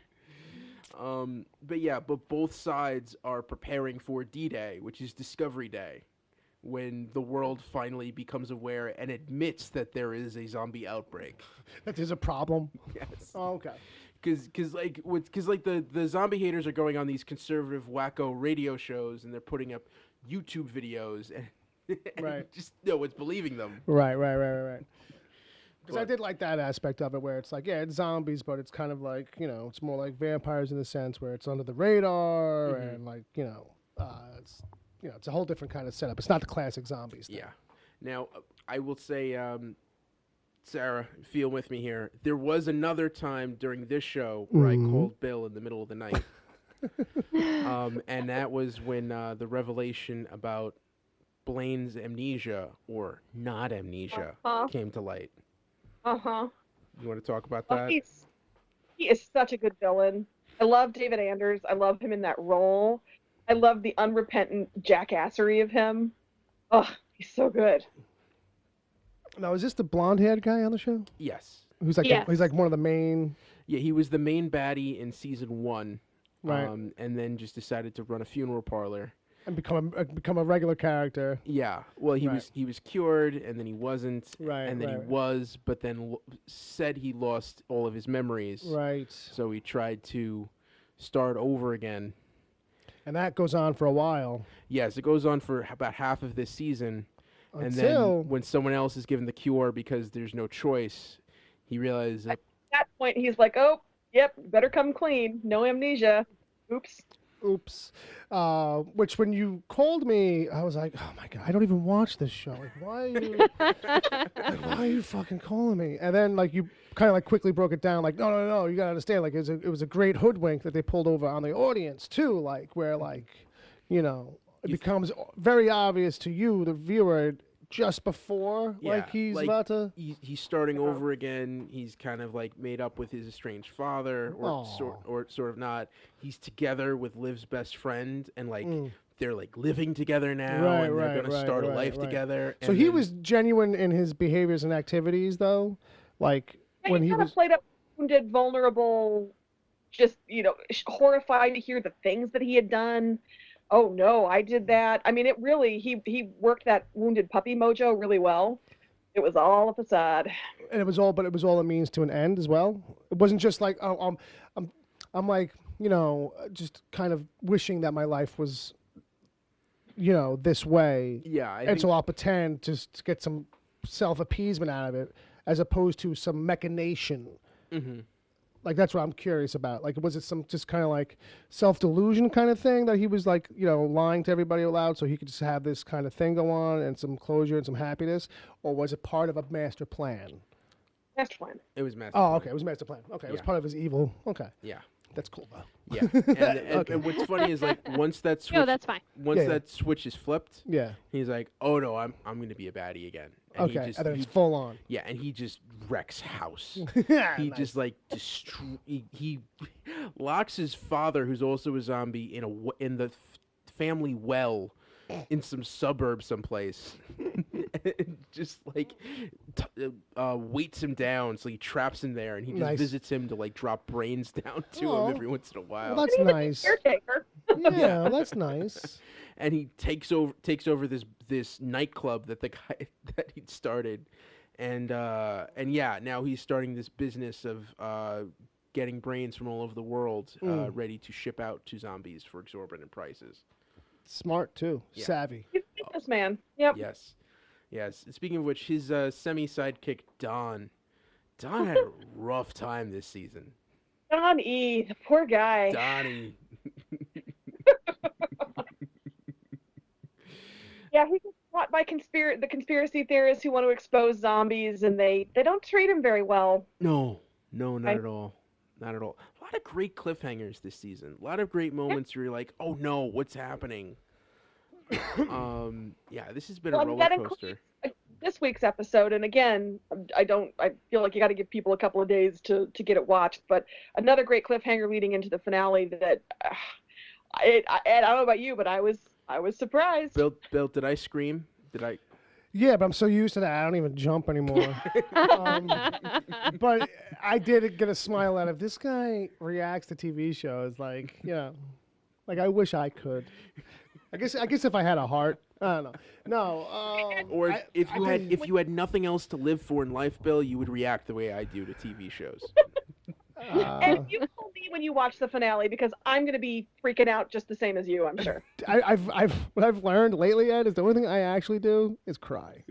But both sides are preparing for D-Day, which is Discovery Day, when the world finally becomes aware and admits that there is a zombie outbreak. That there's a problem. Yes. Oh, okay. Because the zombie haters are going on these conservative wacko radio shows and they're putting up YouTube videos and Right. just no one's believing them. Right. Because I did like that aspect of it, where it's like, yeah, it's zombies, but it's kind of like, it's more like vampires in the sense where it's under the radar and like, it's a whole different kind of setup. It's not the classic zombies thing. Yeah. Now, I will say, Sarah, feel with me here. There was another time during this show where I called Bill in the middle of the night. And that was when the revelation about Blaine's amnesia or not amnesia came to light. Uh-huh. You want to talk about that? He is such a good villain. I love David Anders. I love him in that role. I love the unrepentant jackassery of him. Oh, he's so good. Now, is this the blonde-haired guy on the show? Yes. Who's like he's like one of the main. Yeah, he was the main baddie in season 1. Right. And then just decided to run a funeral parlor. And become a regular character. Yeah. Well, he was cured, and then he wasn't. Right. And then he was, but then said he lost all of his memories. Right. So he tried to start over again. And that goes on for a while. Yes, it goes on for about half of this season. Until... And then when someone else is given the cure because there's no choice, he realizes that... At that point, he's like, oh, yep, better come clean. No amnesia. Oops. Which when you called me, I was like, oh my God, I don't even watch this show. Like, why are you fucking calling me? And then like you kind of like quickly broke it down. Like, no, you gotta understand. Like it was a great hoodwink that they pulled over on the audience too. Like where like, it becomes very obvious to you, the viewer, just before he's about to. He's starting over again. He's kind of like made up with his estranged father, or sort of not. He's together with Liv's best friend, and like they're like living together now, and they're gonna start a life together. So he was genuine in his behaviors and activities, though. Like when he was played up, wounded, vulnerable, just horrified to hear the things that he had done. Oh no, I did that. I mean, it really he worked that wounded puppy mojo really well. It was all a facade. And it was all a means to an end as well. It wasn't just like I'm like just kind of wishing that my life was this way. Yeah, so I'll pretend just to get some self-appeasement out of it, as opposed to some machination. Mm-hmm. Like, that's what I'm curious about. Like, was it some just kind of like self-delusion kind of thing that he was like, lying to everybody aloud so he could just have this kind of thing go on and some closure and some happiness? Or was it part of a master plan? Master plan. It was master plan. plan. Okay. It was master plan. Okay. It was part of his evil. Okay. Yeah. That's cool, though. Yeah. And what's funny is, like, once that switch... No, that's fine. Once that switch is flipped, yeah, he's like, oh, no, I'm going to be a baddie again. And and then it's full on. Yeah, and he just wrecks house. He just, like, he locks his father, who's also a zombie, in the family well in some suburb someplace. And just, like, weights him down, so he traps him there, and he just visits him to, like, drop brains down to him every once in a while. Well, that's nice. Caretaker. Yeah, that's nice. And he takes over this nightclub that the guy that he'd started, and now he's starting this business of getting brains from all over the world, ready to ship out to zombies for exorbitant prices. Smart too, savvy. He's a businessman. Yep. Yes. Speaking of which, his semi-sidekick Don had a rough time this season. Don E, the poor guy. Donnie. Yeah, he gets caught by the conspiracy theorists who want to expose zombies, and they don't treat him very well. No, not at all. Not at all. A lot of great cliffhangers this season. A lot of great moments where you're like, oh no, what's happening? This has been a roller coaster. This week's episode, and again, I feel like you got to give people a couple of days to get it watched, but another great cliffhanger leading into the finale that I don't know about you, but I was surprised. Bill, did I scream? Did I? Yeah, but I'm so used to that, I don't even jump anymore. But I did get a smile out of this guy reacts to TV shows like, like I wish I could. I guess if I had a heart, I don't know. No. Or if I you had nothing else to live for in life, Bill, you would react the way I do to TV shows. And you told me when you watch the finale, because I'm going to be freaking out just the same as you, I'm sure. what I've learned lately, Ed, is the only thing I actually do is cry.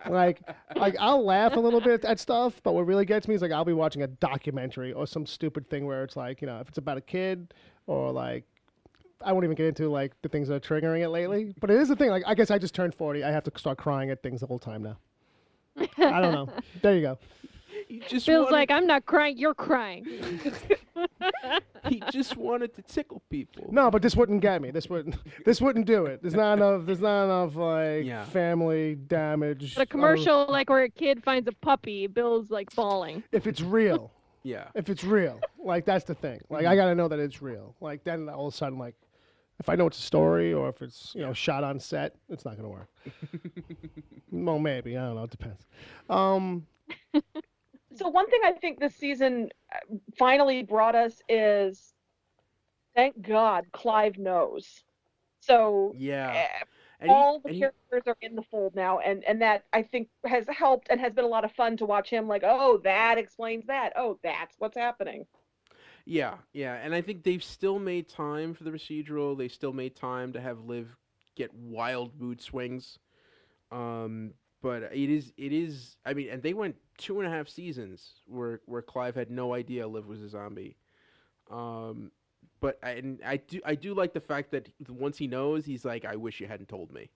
like I'll laugh a little bit at stuff, but what really gets me is like I'll be watching a documentary or some stupid thing where it's like, if it's about a kid or like I won't even get into like the things that are triggering it lately. But it is a thing. Like I guess I just turned 40. I have to start crying at things the whole time now. I don't know. There you go. Feels like I'm not crying, you're crying. He just wanted to tickle people. No, but this wouldn't get me. This wouldn't do it. There's not enough like family damage. But a commercial like where a kid finds a puppy, Bill's like bawling. If it's real. Yeah. If it's real. Like that's the thing. Like I gotta know that it's real. Like then all of a sudden like if I know it's a story or if it's shot on set, it's not gonna work. Well, maybe. I don't know. It depends. So one thing I think this season finally brought us is, thank God, Clive knows. So all the characters are in the fold now, and that I think has helped and has been a lot of fun to watch him like, oh, that explains that. Oh, that's what's happening. Yeah, and I think they've still made time for the procedural. They still made time to have Liv get wild mood swings. But it is. I mean, and they went 2.5 seasons where Clive had no idea Liv was a zombie. But I do like the fact that once he knows, he's like, I wish you hadn't told me.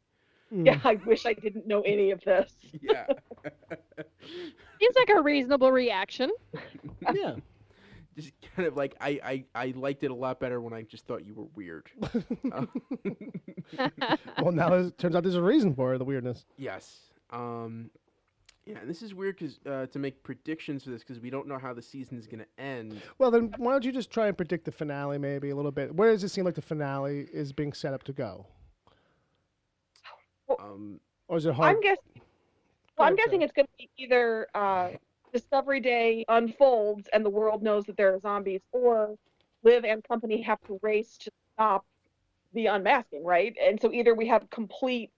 Yeah, I wish I didn't know any of this. Yeah. Seems like a reasonable reaction. Yeah. Just kind of like I liked it a lot better when I just thought you were weird. Well, now it turns out there's a reason for the weirdness. Yes. Yeah, and this is weird because to make predictions for this because we don't know how the season is going to end. Well, then why don't you just try and predict the finale maybe a little bit? Where does it seem like the finale is being set up to go? Or is it hard? I'm guessing it's going to be either Discovery Day unfolds and the world knows that there are zombies, or Liv and company have to race to stop the unmasking, right? And so either we have complete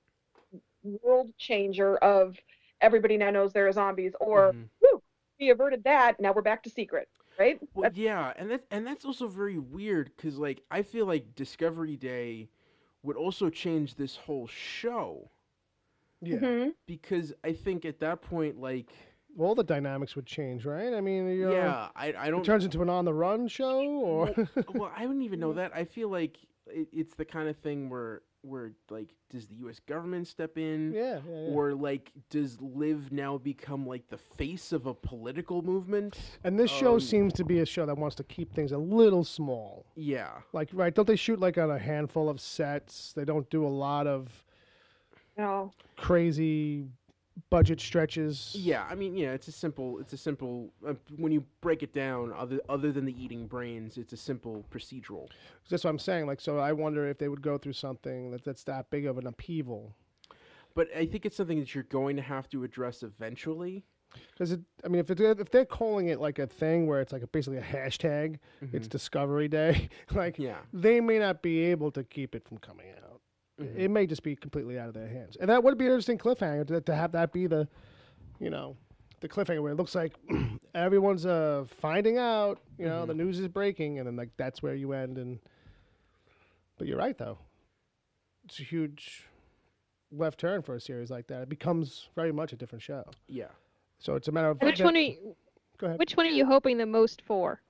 world changer of everybody now knows there are zombies, or whew, we averted that, now we're back to secret, right? Well, yeah, and that's also very weird because like I feel like Discovery Day would also change this whole show. Yeah, because I think at that point, like, all the dynamics would change, right? I mean, I don't. It turns into an on-the-run show, or well, I wouldn't even know that. I feel like it's the kind of thing where like, does the U.S. government step in? Yeah. Or like, does Liv now become like the face of a political movement? And this show seems to be a show that wants to keep things a little small. Yeah. Like, right? Don't they shoot like on a handful of sets? They don't do a lot of crazy budget stretches. Yeah, I mean, it's a simple. When you break it down, other than the eating brains, it's a simple procedural. That's what I'm saying. Like, so I wonder if they would go through something that's that big of an upheaval. But I think it's something that you're going to have to address eventually. Because if they're calling it like a thing where it's like basically a hashtag, it's Discovery Day. Like, they may not be able to keep it from coming out. It may just be completely out of their hands. And that would be an interesting cliffhanger to have that be the cliffhanger where it looks like everyone's finding out, the news is breaking, and then like that's where you end. But you're right, though. It's a huge left turn for a series like that. It becomes very much a different show. Yeah. So it's a matter of... Which one are you hoping the most for?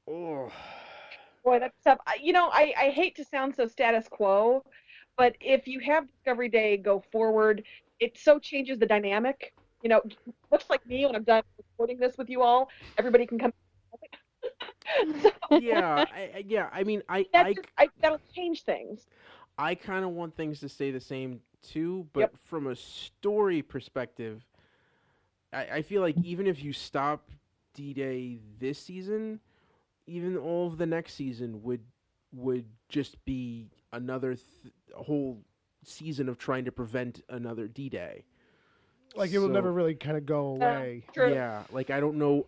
Oh... Boy, that's tough. I hate to sound so status quo, but if you have Discovery Day go forward, it so changes the dynamic. Looks like me when I'm done recording this with you all, everybody can come. I mean, that'll change things. I kind of want things to stay the same too, but from a story perspective, I feel like even if you stop D-Day this season, even all of the next season would just be another whole season of trying to prevent another D-Day. Like it will never really kind of go away. True. Yeah, like I don't know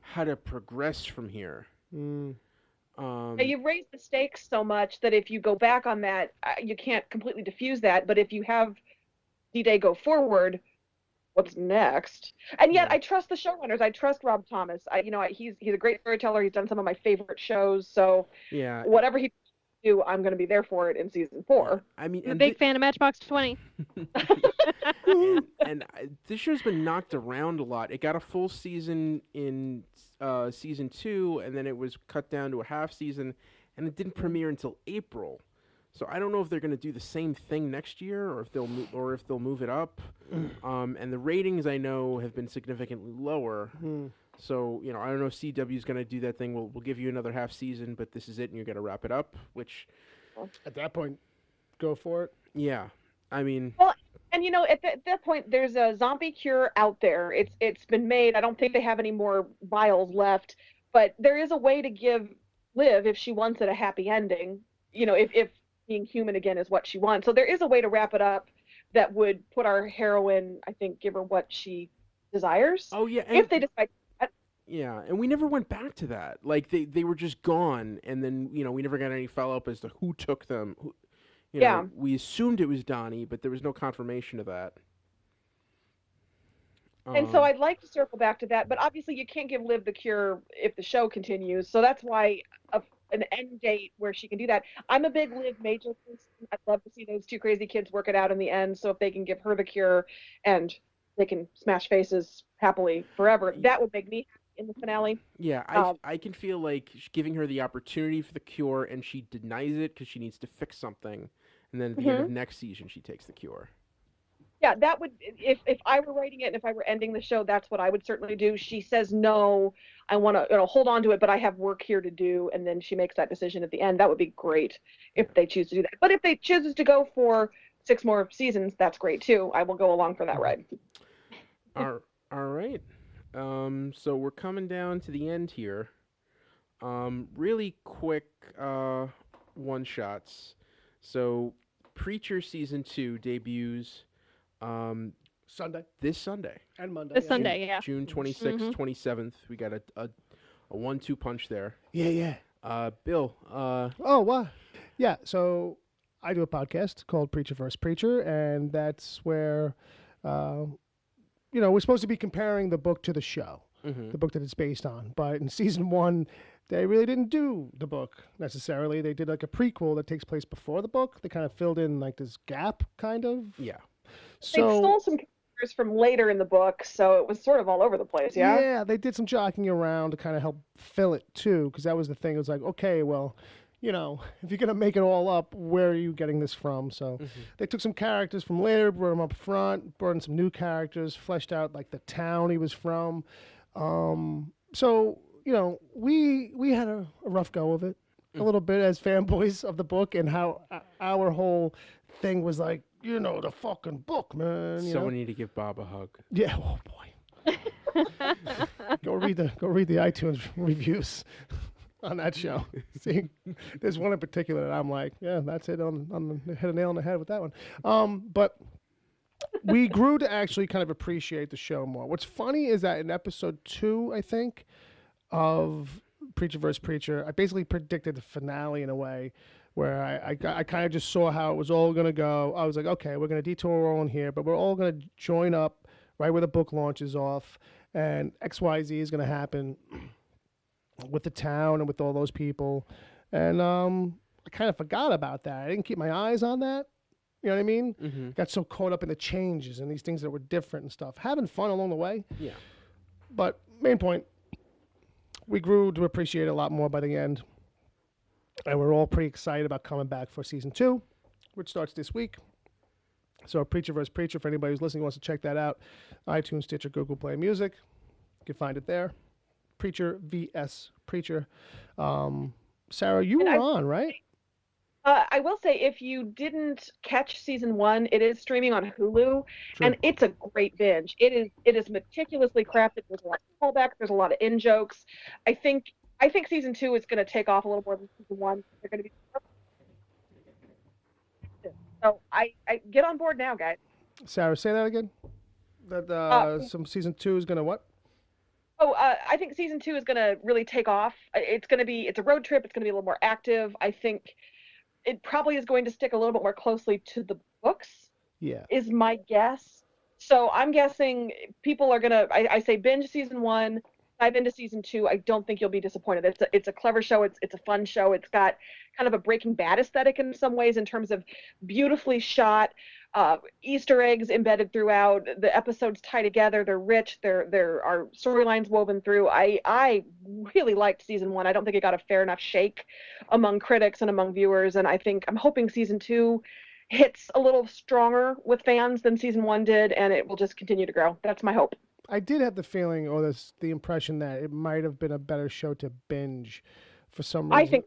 how to progress from here. You've raised the stakes so much that if you go back on that, you can't completely diffuse that. But if you have D-Day go forward, what's next? And yet, I trust the showrunners. I trust Rob Thomas. He's a great storyteller. He's done some of my favorite shows. So whatever he do, I'm going to be there for it in season 4. I mean, I'm a big fan of Matchbox 20. and this show's been knocked around a lot. It got a full season in season 2, and then it was cut down to a half season, and it didn't premiere until April. So I don't know if they're going to do the same thing next year, or if they'll move it up. And the ratings, I know, have been significantly lower. So I don't know if CW is going to do that thing. We'll give you another half season, but this is it, and you're going to wrap it up. Which, at that point, go for it. Yeah, I mean. Well, and at that point, there's a zombie cure out there. It's been made. I don't think they have any more vials left, but there is a way to give Liv, if she wants it, a happy ending. If being human again is what she wants. So there is a way to wrap it up that would put our heroine, I think, give her what she desires. Oh, yeah. If they decide that. Yeah, and we never went back to that. Like, they were just gone, and then, we never got any follow-up as to who took them. We assumed it was Donnie, but there was no confirmation of that. And so I'd like to circle back to that, but obviously you can't give Liv the cure if the show continues. So that's why an end date where she can do that. I'm a big Liv Major person. I'd love to see those two crazy kids work it out in the end. So if they can give her the cure and they can smash faces happily forever, that would make me happy in the finale. Yeah, I can feel like giving her the opportunity for the cure, and she denies it because she needs to fix something. And then at the end of next season, she takes the cure. Yeah, that would, if I were writing it and if I were ending the show, that's what I would certainly do. She says, no, I want to hold on to it, but I have work here to do. And then she makes that decision at the end. That would be great if they choose to do that. But if they choose to go for 6 more seasons, that's great too. I will go along for that ride. All right. So we're coming down to the end here. Really quick one-shots. So Preacher Season 2 debuts Sunday. This Sunday. And Monday. This Sunday, yeah. June 26th, 27th. We got a 1-2 punch there. Yeah. Bill. Oh, wow. Yeah, so I do a podcast called Preacher vs. Preacher, and that's where, we're supposed to be comparing the book to the show, the book that it's based on. But in season 1, they really didn't do the book necessarily. They did like a prequel that takes place before the book. They kind of filled in like this gap, kind of. Yeah. So they stole some characters from later in the book, so it was sort of all over the place, yeah? Yeah, they did some jockeying around to kind of help fill it, too, because that was the thing. It was like, okay, well, if you're going to make it all up, where are you getting this from? So they took some characters from later, brought them up front, brought in some new characters, fleshed out, like, the town he was from. So, we had a rough go of it a little bit as fanboys of the book, and how our whole thing was like, the fucking book, man. Someone need to give Bob a hug. Yeah, oh boy. Go read the iTunes reviews on that show. See, there's one in particular that I'm like, yeah, that's it on the hit a nail on the head with that one. But we grew to actually kind of appreciate the show more. What's funny is that in episode 2, I think, of Preacher vs. Preacher, I basically predicted the finale in a way where I kind of just saw how it was all going to go. I was like, okay, we're going to detour our own here, but we're all going to join up right where the book launches off, and XYZ is going to happen with the town and with all those people. And I kind of forgot about that. I didn't keep my eyes on that. You know what I mean? Got so caught up in the changes and these things that were different and stuff. Having fun along the way. Yeah. But main point, we grew to appreciate it a lot more by the end. And we're all pretty excited about coming back for season 2, which starts this week. So Preacher vs. Preacher, for anybody who's listening wants to check that out, iTunes, Stitcher, Google Play Music. You can find it there. Preacher vs. Preacher. Sarah, you were on, right? I will say, if you didn't catch season 1, it is streaming on Hulu, and it's a great binge. It is meticulously crafted. There's a lot of callbacks. There's a lot of in-jokes. I think season 2 is going to take off a little more than season 1. They're going to be so I get on board now, guys. Sarah, say that again. That some season 2 is going to what? I think season 2 is going to really take off. It's a road trip. It's going to be a little more active. I think it probably is going to stick a little bit more closely to the books, Yeah. is my guess. So I'm guessing people are going to, I say binge season 1, dive into season 2. I don't think you'll be disappointed. It's a clever show. It's a fun show. It's got kind of a Breaking Bad aesthetic in some ways in terms of beautifully shot, Easter eggs embedded throughout. The episodes tie together. They're rich. There are storylines woven through. I really liked season 1. I don't think it got a fair enough shake among critics and among viewers. And I'm hoping season 2 hits a little stronger with fans than season 1 did, and it will just continue to grow. That's my hope. I did have the feeling, or the impression that it might have been a better show to binge for some reason. I think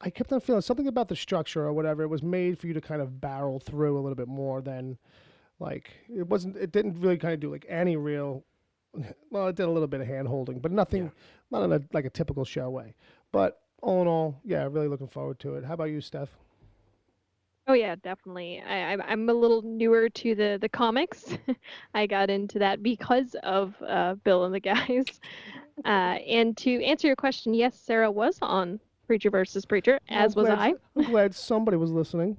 I kept on feeling something about the structure or whatever. It was made for you to kind of barrel through a little bit more than, like, it didn't really kind of do like any real, well, it did a little bit of hand holding, but nothing, not in a typical show way. But all in all, yeah, really looking forward to it. How about you, Steph? Oh yeah, definitely. I'm a little newer to the comics. I got into that because of Bill and the guys. And to answer your question, yes, Sarah was on Preacher versus Preacher, as was I. I'm glad somebody was listening.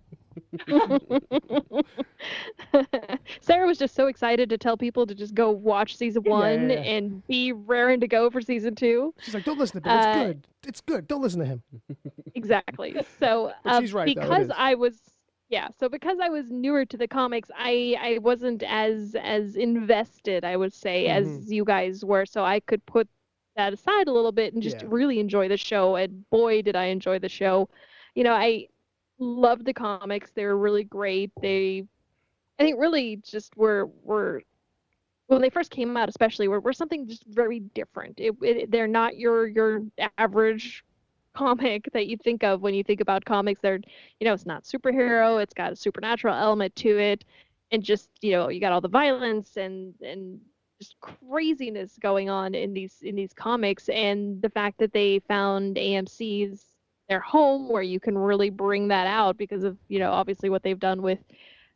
Sarah was just so excited to tell people to just go watch season 1 and be raring to go for season 2. She's like, don't listen to Bill. It's good. It's good. Don't listen to him. Exactly. So but she's right, because though, because I was newer to the comics, I wasn't as invested, I would say, as you guys were. So I could put that aside a little bit and just really enjoy the show. And boy, did I enjoy the show. I loved the comics. They were really great. I think really just were when they first came out, especially were something just very different. They're not your average comic that you think of when you think about comics. They're, it's not superhero. It's got a supernatural element to it, and just, you got all the violence and just craziness going on in these comics, and the fact that they found AMC's their home where you can really bring that out because of, obviously what they've done with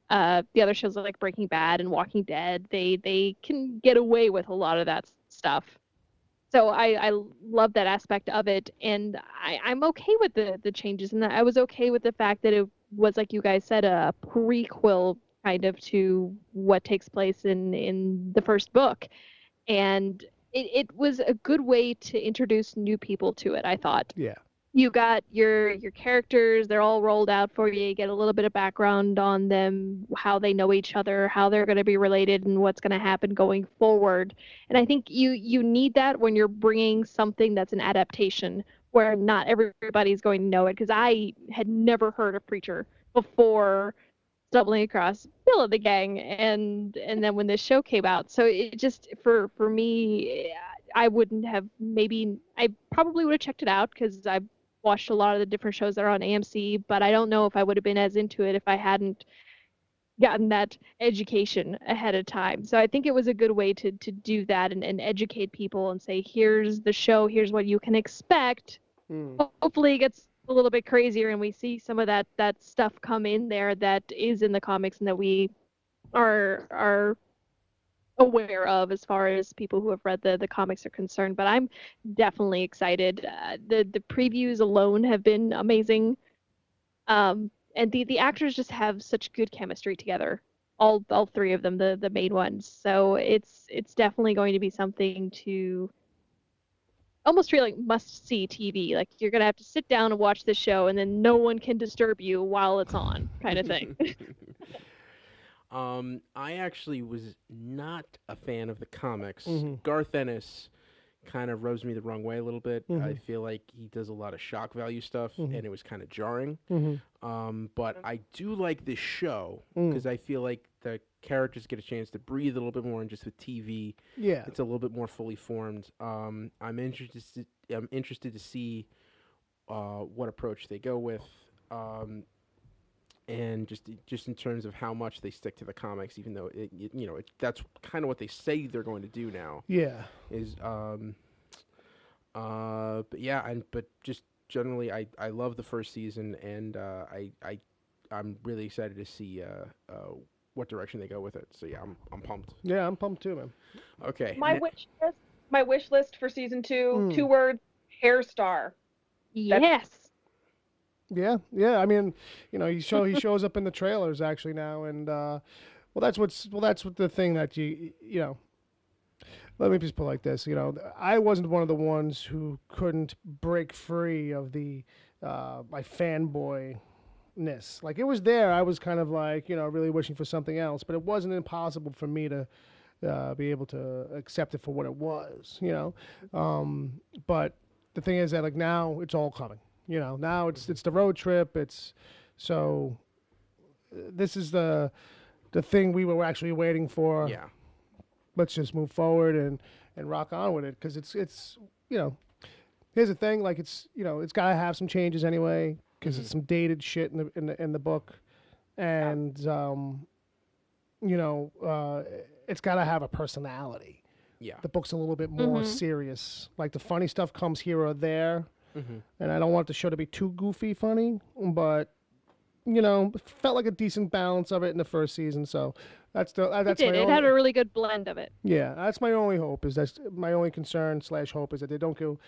the other shows like Breaking Bad and Walking Dead. They can get away with a lot of that stuff. So I love that aspect of it, and I'm okay with the changes, and I was okay with the fact that it was, like you guys said, a prequel kind of to what takes place in the first book. And it was a good way to introduce new people to it, I thought. Yeah. You got your characters, they're all rolled out for you. You get a little bit of background on them, how they know each other, how they're going to be related, and what's going to happen going forward. And I think you need that when you're bringing something that's an adaptation where not everybody's going to know it, because I had never heard of Preacher before stumbling across Bill and the gang, and then when this show came out. So it just, for me, I probably would have checked it out because I've watched a lot of the different shows that are on AMC, but I don't know if I would have been as into it if I hadn't gotten that education ahead of time. So I think it was a good way to do that and educate people and say, here's the show, here's what you can expect. Hopefully it gets a little bit crazier and we see some of that stuff come in there that is in the comics and that we are aware of as far as people who have read the comics are concerned. But I'm definitely excited. The previews alone have been amazing. And the actors just have such good chemistry together. All three of them, the main ones. So it's definitely going to be something to almost feel like must-see TV. Like you're going to have to sit down and watch this show and then no one can disturb you while it's on, kind of thing. I actually was not a fan of the comics. Garth Ennis kind of rubs me the wrong way a little bit. I feel like he does a lot of shock value stuff, and it was kind of jarring. But I do like this show because I feel like the characters get a chance to breathe a little bit more, and just with TV, it's a little bit more fully formed. I'm interested to see what approach they go with. And just in terms of how much they stick to the comics, even though that's kind of what they say they're going to do now. Yeah. But just generally, I love the first season, and I'm really excited to see what direction they go with it. So yeah, I'm pumped. Yeah, I'm pumped too, man. Okay. My wish list my wish list for season 2. 2 words: hair star. Yes. Yeah. I mean, he shows up in the trailers actually now, and that's what the thing that let me just put it like this. I wasn't one of the ones who couldn't break free of the my fanboyness. Like, it was there. I was kind of like, really wishing for something else, but it wasn't impossible for me to be able to accept it for what it was. But the thing is that, like, now it's all coming. Now it's the road trip. This is the thing we were actually waiting for. Yeah. Let's just move forward and rock on with it, because it's here's the thing, like, it's got to have some changes anyway, because it's some dated shit in the book, and it's got to have a personality. Yeah. The book's a little bit more serious. Like, the funny stuff comes here or there, and I don't want the show to be too goofy funny, but it felt like a decent balance of it in the first season. So that's it had a really good blend of it. Yeah, that's my only hope. That's my only concern / hope, is that they don't go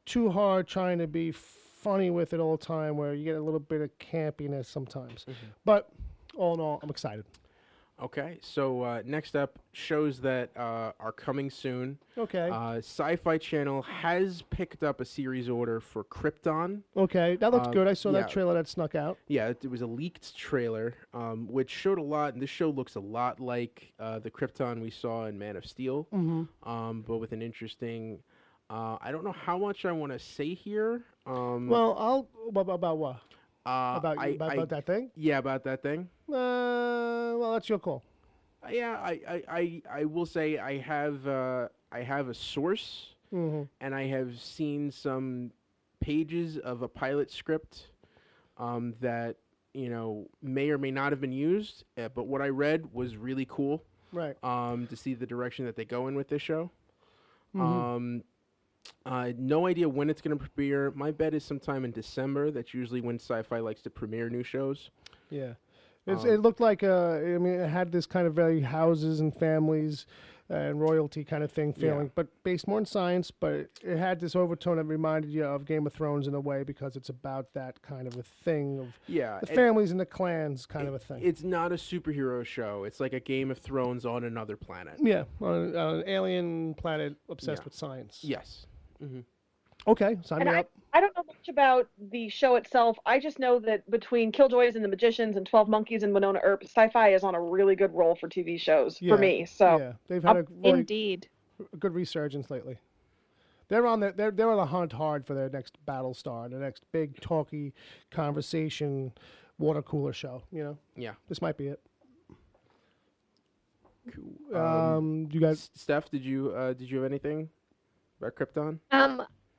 too hard trying to be funny with it all the time, where you get a little bit of campiness sometimes. But all in all, I'm excited. Okay, so next up, shows that are coming soon. Okay. Sci-Fi Channel has picked up a series order for Krypton. Okay, that looks good. I saw that trailer that snuck out. Yeah, it was a leaked trailer, which showed a lot, and this show looks a lot like the Krypton we saw in Man of Steel, but with an interesting... I don't know how much I want to say here. Well, about what? About that thing? Yeah, about that thing. Well, that's your call. Yeah, I will say I have a source, and I have seen some pages of a pilot script that may or may not have been used, but what I read was really cool. Right. To see the direction that they go in with this show. No idea when it's going to premiere. My bet is sometime in December. That's usually when Sci-Fi likes to premiere new shows. Yeah. It looked like, it had this kind of very houses and families and royalty kind of thing feeling, but based more on science, but it had this overtone that reminded you of Game of Thrones in a way, because it's about that kind of a thing of the families and the clans kind of a thing. It's not a superhero show. It's like a Game of Thrones on another planet. Yeah, on an alien planet obsessed with science. Yes. Okay, sign me up. I don't know much about the show itself. I just know that between Killjoys and the Magicians and 12 Monkeys and Winona Earp, Sci-Fi is on a really good roll for TV shows for me. So yeah, they've had a really good resurgence lately. They're on the hunt hard for their next Battlestar, the next big talky conversation water cooler show. Yeah, this might be it. Cool. You guys, Steph, did you have anything about Krypton?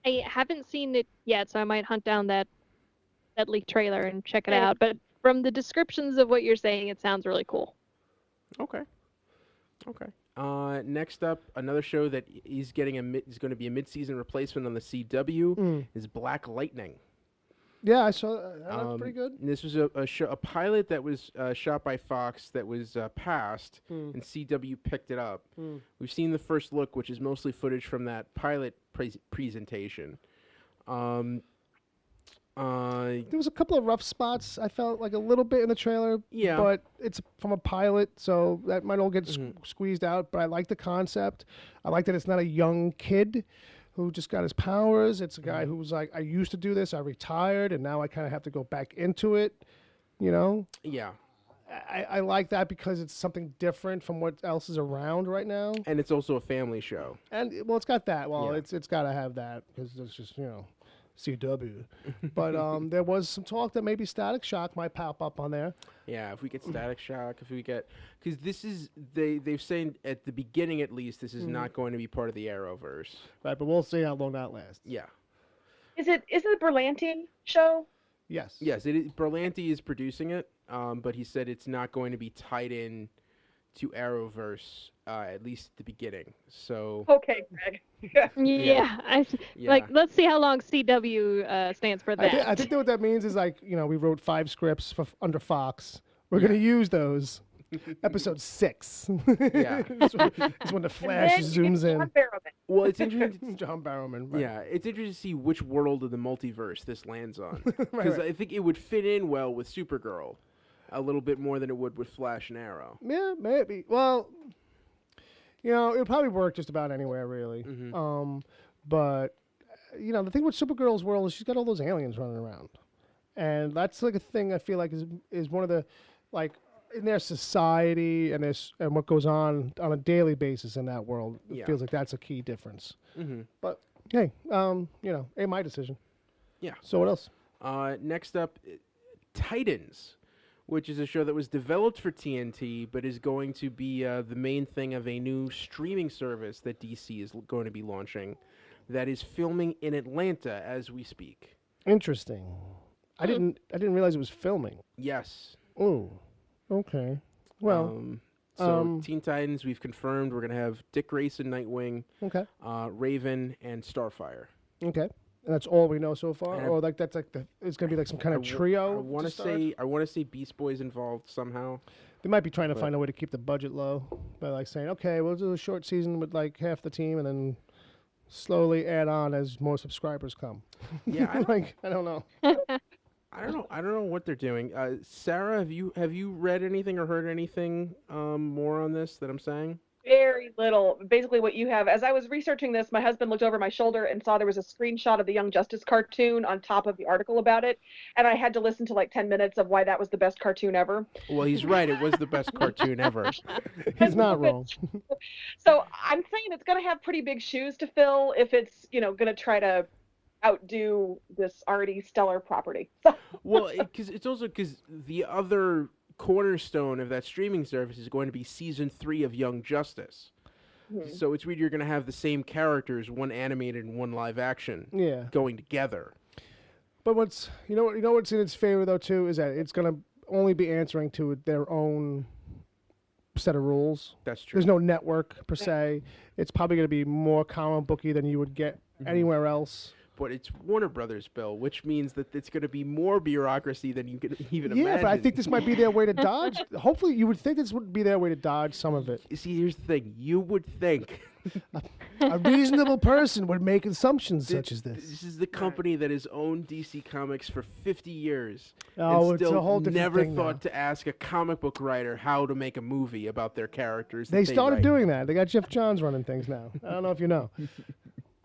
I haven't seen it yet, so I might hunt down that leaked trailer and check it out. But from the descriptions of what you're saying, it sounds really cool. Okay. Next up, another show that is going to be a mid-season replacement on the CW is Black Lightning. Yeah, I saw that. That looked pretty good. This was a pilot that was shot by Fox that was passed, and CW picked it up. We've seen the first look, which is mostly footage from that pilot presentation. There was a couple of rough spots, I felt, like a little bit in the trailer. Yeah. But it's from a pilot, so that might all get squeezed out. But I like the concept. I like that it's not a young kid who just got his powers. It's a guy who was like, I used to do this, I retired, and now I kind of have to go back into it, Yeah. I like that because it's something different from what else is around right now. And it's also a family show. And, well, it's got that. Well, it's got to have that because it's just, CW. But there was some talk that maybe Static Shock might pop up on there. Yeah, if we get Static Shock, because this is, they've said at the beginning at least, this is not going to be part of the Arrowverse. Right, but we'll see how long that lasts. Yeah. Is it a Berlanti show? Yes. Yes, Berlanti is producing it, but he said it's not going to be tied in to Arrowverse, at least at the beginning. So. Okay, Greg. Like, let's see how long CW stands for that. I think that what that means is, like, we wrote 5 scripts under Fox. We're going to use those. Episode 6. Yeah. It's when the Flash zooms in. John Barrowman. Well, it's interesting. John Barrowman. Right. Yeah, it's interesting to see which world of the multiverse this lands on. Because Right. I think it would fit in well with Supergirl a little bit more than it would with Flash and Arrow. Yeah, maybe. Well, it would probably work just about anywhere, really. But, the thing with Supergirl's world is she's got all those aliens running around. And that's like a thing I feel like is one of the, like, in their society and what goes on a daily basis in that world. It feels like that's a key difference. But, hey, ain't my decision. Yeah. So what else? Next up, Titans, which is a show that was developed for TNT, but is going to be the main thing of a new streaming service that DC is going to be launching that is filming in Atlanta as we speak. Interesting. I didn't realize it was filming. Yes. Oh, okay. Well, Teen Titans, we've confirmed we're going to have Dick Grayson, Nightwing, okay. Raven, and Starfire. Okay. And that's all we know so far? And Or like that's like it's going to be like some kind of trio? I want to say Beast Boy's involved somehow. They might be trying to find a way to keep the budget low by like saying, okay, we'll do a short season with like half the team and then slowly add on as more subscribers come. Yeah, I don't know. I don't know what they're doing. Sarah, have you read anything or heard anything more on this that I'm saying? Very little. Basically what you have, as I was researching this, my husband looked over my shoulder and saw there was a screenshot of the Young Justice cartoon on top of the article about it, and I had to listen to like 10 minutes of why that was the best cartoon ever. Well, he's right. It was the best cartoon ever. He's not wrong. So I'm saying it's going to have pretty big shoes to fill if it's, going to try to outdo this already stellar property. Well, it's also because the other cornerstone of that streaming service is going to be season 3 of Young Justice. So it's weird you're going to have the same characters, one animated and one live action, going together. But what's what's in its favor though too is that it's going to only be answering to their own set of rules. That's true. There's no network per se. It's probably going to be more comic booky than you would get anywhere else. But it's Warner Brothers, Bill, which means that it's going to be more bureaucracy than you could even imagine. Yeah, but I think this might be their way to dodge. Hopefully, you would think this would be their way to dodge some of it. See, here's the thing. You would think a reasonable person would make assumptions such as this. This is the company that has owned DC Comics for 50 years. Oh, and it's still a whole different never thing thought now. to ask a comic book writer how to make a movie about their characters. They started write. doing that. They got Jeff Johns running things now. I don't know if you know.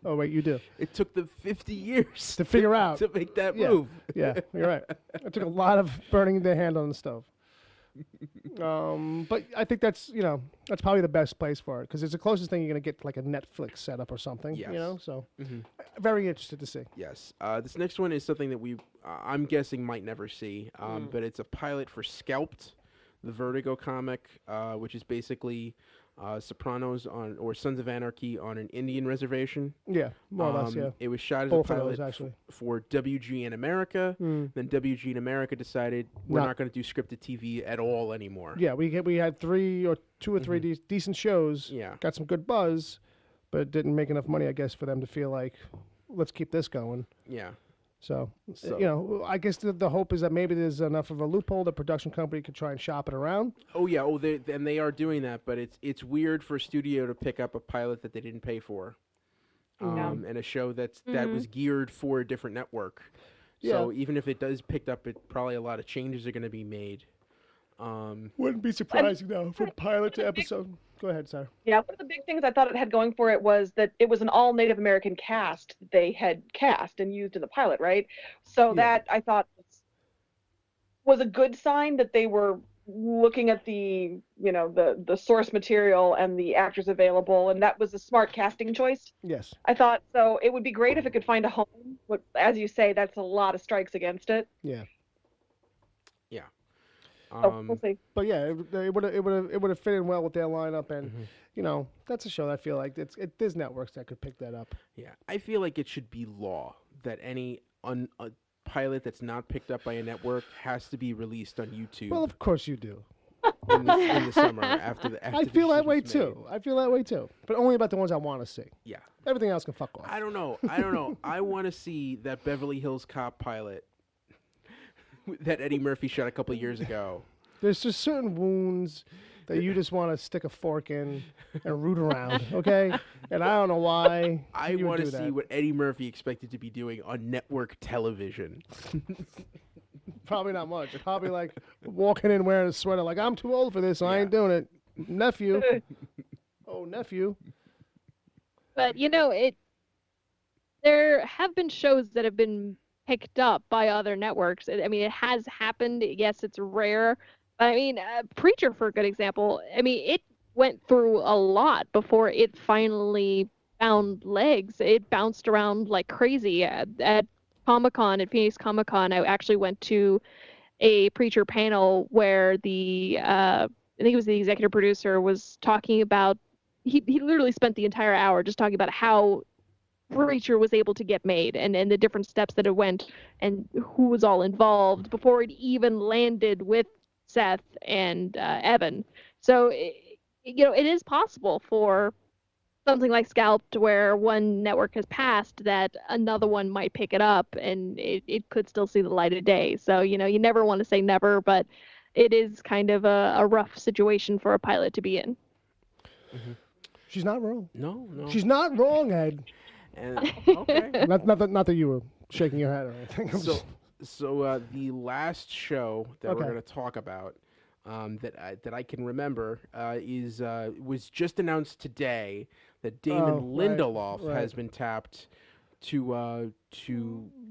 Oh, wait, you do. It took them 50 years To figure out. to make that move. Yeah, you're right. It took a lot of burning their hand on the stove. But I think that's probably the best place for it because it's the closest thing you're going to get to like a Netflix setup or something. Yes. So very interested to see. Yes. This next one is something that I'm guessing might never see, but it's a pilot for Scalped, the Vertigo comic, which is basically Sopranos or Sons of Anarchy on an Indian reservation. Yeah, more or less, yeah. It was shot as Both a of pilot those, actually. for WG in America. Then WG in America decided we're not going to do scripted TV at all anymore. Yeah, we had two or three decent shows. Yeah. Got some good buzz, but it didn't make enough money, I guess, for them to feel like, let's keep this going. Yeah. So I guess the hope is that maybe there's enough of a loophole that production company could try and shop it around. Oh yeah. Oh, they are doing that, but it's weird for a studio to pick up a pilot that they didn't pay for, and a show that was geared for a different network. So even if it does pick up, probably a lot of changes are going to be made. Wouldn't be surprising though, from pilot to episode. Go ahead, Sarah. Yeah, one of the big things I thought it had going for it was that it was an all Native American cast that they had cast and used in the pilot, right? So that I thought was a good sign that they were looking at the source material and the actors available, and that was a smart casting choice. Yes. I thought so. It would be great if it could find a home, but as you say, that's a lot of strikes against it. Yeah. Yeah. So we'll see. But yeah, it would have fit in well with their lineup, and that's a show that I feel like there's networks that could pick that up. Yeah, I feel like it should be law that any pilot that's not picked up by a network has to be released on YouTube. Well, of course you do. in the summer after the. I feel that way too. I feel that way too, but only about the ones I want to see. Yeah. Everything else can fuck off. I don't know. I want to see that Beverly Hills Cop pilot that Eddie Murphy shot a couple of years ago. There's just certain wounds that you just want to stick a fork in and root around, okay? And I don't know why. I want to see what Eddie Murphy expected to be doing on network television. Probably not much. Probably like walking in wearing a sweater, like I'm too old for this. So I ain't doing it, nephew. Oh, nephew. But there have been shows that have been picked up by other networks. I mean, it has happened. Yes, it's rare. But I mean, Preacher, for a good example, I mean, it went through a lot before it finally found legs. It bounced around like crazy. At Comic-Con, at Phoenix Comic-Con, I actually went to a Preacher panel where I think it was the executive producer, was talking about, he literally spent the entire hour just talking about how Preacher was able to get made and the different steps that it went and who was all involved before it even landed with Seth and Evan. So, it is possible for something like Scalped, where one network has passed, that another one might pick it up and it could still see the light of day. So, you never want to say never, but it is kind of a rough situation for a pilot to be in. Mm-hmm. She's not wrong. No. She's not wrong, Ed. And, okay. Not that you were shaking your head or anything. So the last show that we're going to talk about that I can remember was just announced today that Damon Lindelof has been tapped to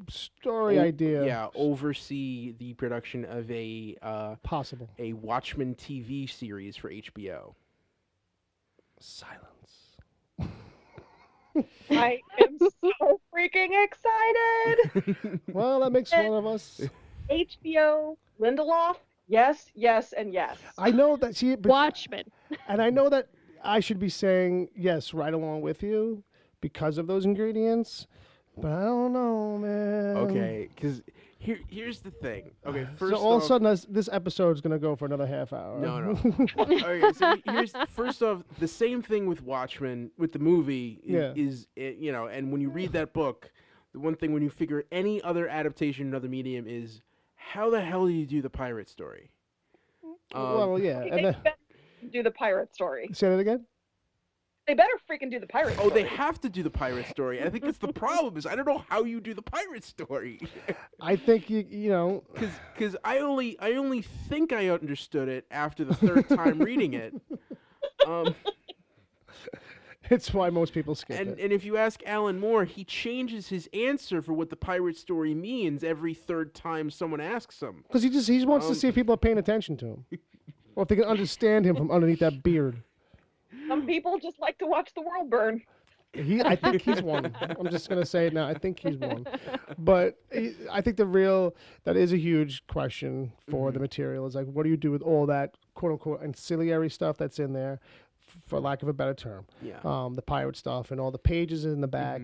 story idea. Yeah, oversee the production of a Watchmen TV series for HBO. Silence. I am so freaking excited. Well, that makes one of us. HBO, Lindelof, yes, and yes. I know that Watchmen. And I know that I should be saying yes right along with you because of those ingredients, but I don't know, man. Okay, because here's the thing. Okay, first so all of a sudden this episode is going to go for another half hour. No. Okay, so first off, the same thing with Watchmen, with the movie, is and when you read that book, the one thing when you figure any other adaptation in another medium is, how the hell do you do the pirate story? Well, yeah. They better do the pirate story. Say that again? They better freaking do the pirate story. Oh, they have to do the pirate story. And I think that's the problem, is I don't know how you do the pirate story. I think you because I only think I understood it after the third time reading it. It's why most people skip it. And if you ask Alan Moore, he changes his answer for what the pirate story means every third time someone asks him. Because he wants to see if people are paying attention to him, or if they can understand him from underneath that beard. Some people just like to watch the world burn. I think he's one. I'm just going to say it now. I think he's one. But I think that is a huge question for the material, is like, what do you do with all that quote-unquote ancillary stuff that's in there, for lack of a better term? Yeah. The pirate stuff and all the pages in the back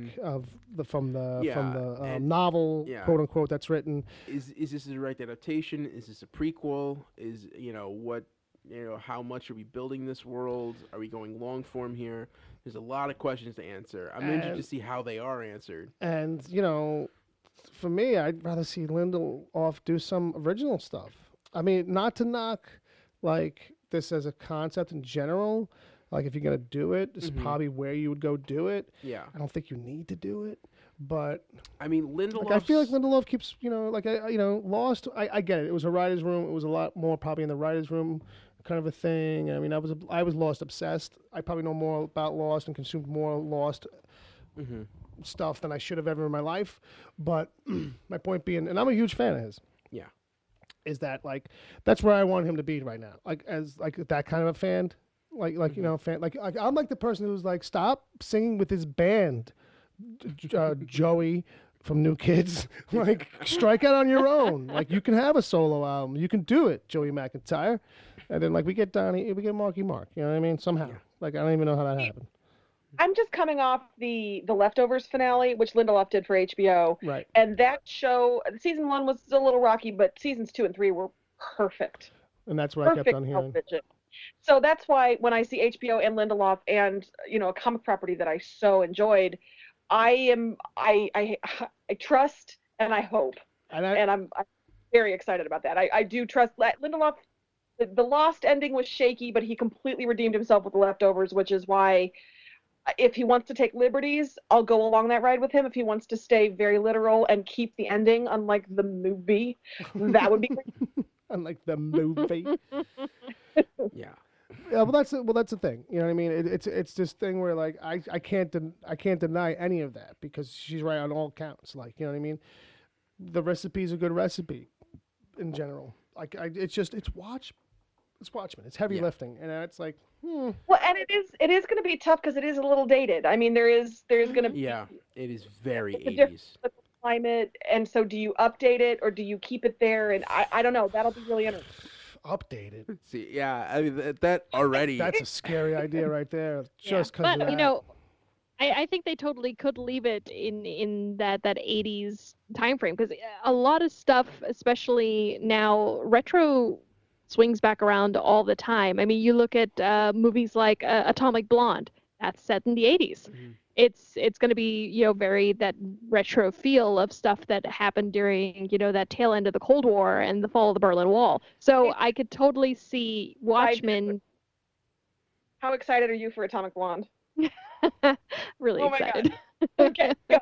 from the novel, quote-unquote, that's written. Is this a direct adaptation? Is this a prequel? Is, what... how much are we building this world? Are we going long form here? There's a lot of questions to answer. I'm interested to see how they are answered. And, for me, I'd rather see Lindelof do some original stuff. I mean, not to knock, like, this as a concept in general. Like, if you're going to do it, this is probably where you would go do it. Yeah. I don't think you need to do it. But I mean, Lindelof. I feel like Lindelof keeps, Lost. I get it. It was a writer's room. It was a lot more probably in the writer's room kind of a thing. I mean, I was Lost obsessed. I probably know more about Lost and consumed more Lost stuff than I should have ever in my life. But my point being, and I'm a huge fan of his. Yeah. Is that like that's where I want him to be right now? Like as like that kind of a fan. Fan. Like I'm like the person who's like, stop singing with his band, Joey from New Kids. Like, strike out on your own. Like, you can have a solo album. You can do it, Joey McIntyre. And then, like, we get Donnie, we get Marky Mark. You know what I mean? Somehow. Like, I don't even know how that happened. I'm just coming off the Leftovers finale, which Lindelof did for HBO. Right. And that show, season 1 was a little rocky, but seasons 2 and 3 were perfect. And that's what I kept on hearing. So that's why when I see HBO and Lindelof and, a comic property that I so enjoyed, I trust and I hope. And I'm very excited about that. I do trust Lindelof. the Lost ending was shaky, but he completely redeemed himself with the Leftovers, which is why if he wants to take liberties, I'll go along that ride with him. If he wants to stay very literal and keep the ending, unlike the movie, that would be great. Unlike the movie. Yeah. Yeah, well, that's the thing. You know what I mean? It's this thing where like I can't deny any of that because she's right on all counts. Like, you know what I mean? The recipe's a good recipe in general. Like it's Watchmen. It's heavy lifting, and it's like, Well, and it is going to be tough because it is a little dated. I mean, there's going to be it is very it's a 80s. different climate, and so do you update it or do you keep it there? And I don't know. That'll be really interesting. updated. See, yeah, I mean that already. That's a scary idea right there. Just because of But that. you know, I think they totally could leave it in that 80s time frame because a lot of stuff, especially now, retro swings back around all the time. I mean, you look at movies like Atomic Blonde. That's set in the 80s. Mhm. It's going to be very that retro feel of stuff that happened during that tail end of the Cold War and the fall of the Berlin Wall. So I could totally see Watchmen. How excited are you for Atomic Blonde? Really Oh my excited. Okay, go.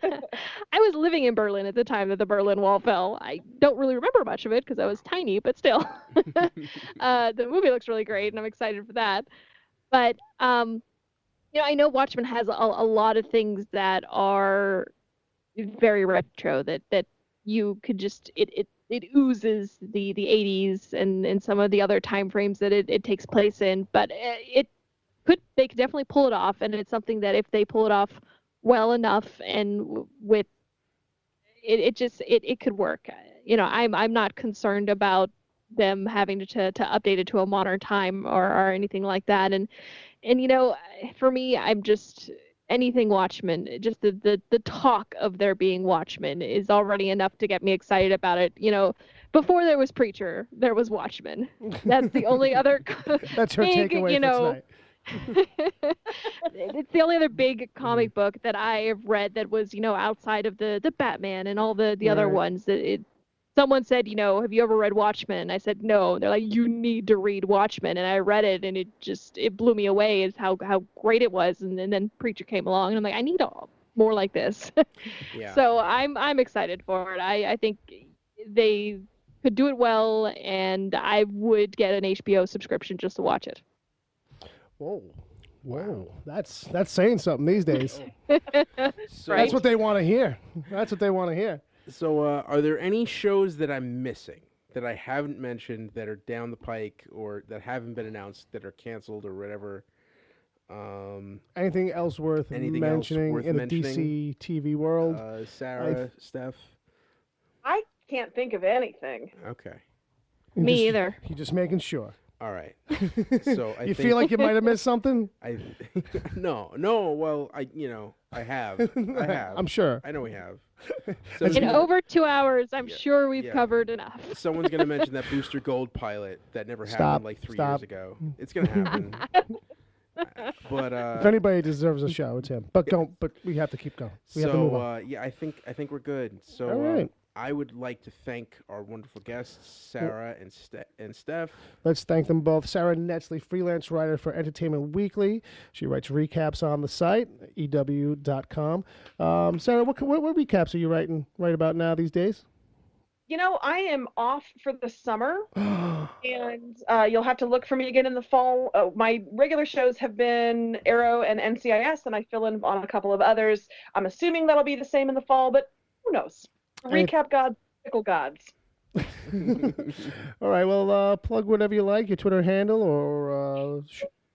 I was living in Berlin at the time that the Berlin Wall fell. I don't really remember much of it because I was tiny, but still. The movie looks really great, and I'm excited for that. But, I know Watchmen has a lot of things that are very retro that you could just, it oozes the 80s and some of the other time frames that it takes place in, but they could definitely pull it off, and it's something that if they pull it off well enough and with it could work. I'm not concerned about them having to update it to a modern time or anything like that. And for me, I'm just anything Watchmen. Just the talk of there being Watchmen is already enough to get me excited about it. Before there was Preacher, there was Watchmen. That's the only other That's her big, takeaway for tonight. It's the only other big comic book that I have read that was outside of the Batman and all the other Right. ones. Someone said, have you ever read Watchmen? I said no. They're like, you need to read Watchmen, and I read it, and it blew me away as how great it was. And then Preacher came along, and I'm like, I need more like this. Yeah. So I'm excited for it. I think they could do it well, and I would get an HBO subscription just to watch it. Whoa. That's saying something these days. So, That's what they want to hear. That's what they want to hear. So, are there any shows that I'm missing that I haven't mentioned that are down the pike or that haven't been announced that are canceled or whatever? Anything else worth mentioning in the DC TV world? Sarah, Steph. I can't think of anything. Okay. Me either. You're just making sure. All right. So I You think feel like you might have missed something? no. Well, I have. I'm sure. I know we have. In over 2 hours, I'm sure we've yeah. covered enough. Someone's gonna mention that Booster Gold pilot that never Stop, happened like 3 years stop. ago. It's gonna happen. But If anybody deserves a show, it's him. But we have to keep going. We have to move on. I think we're good. So All right. I would like to thank our wonderful guests, Sarah and Steph. Let's thank them both. Sara Netzley, freelance writer for Entertainment Weekly. She writes recaps on the site, ew.com. Sarah, what recaps are you writing right about now these days? I am off for the summer, and you'll have to look for me again in the fall. My regular shows have been Arrow and NCIS, and I fill in on a couple of others. I'm assuming that'll be the same in the fall, but who knows? Recap gods, pickle gods. All right, well, plug whatever you like, your Twitter handle or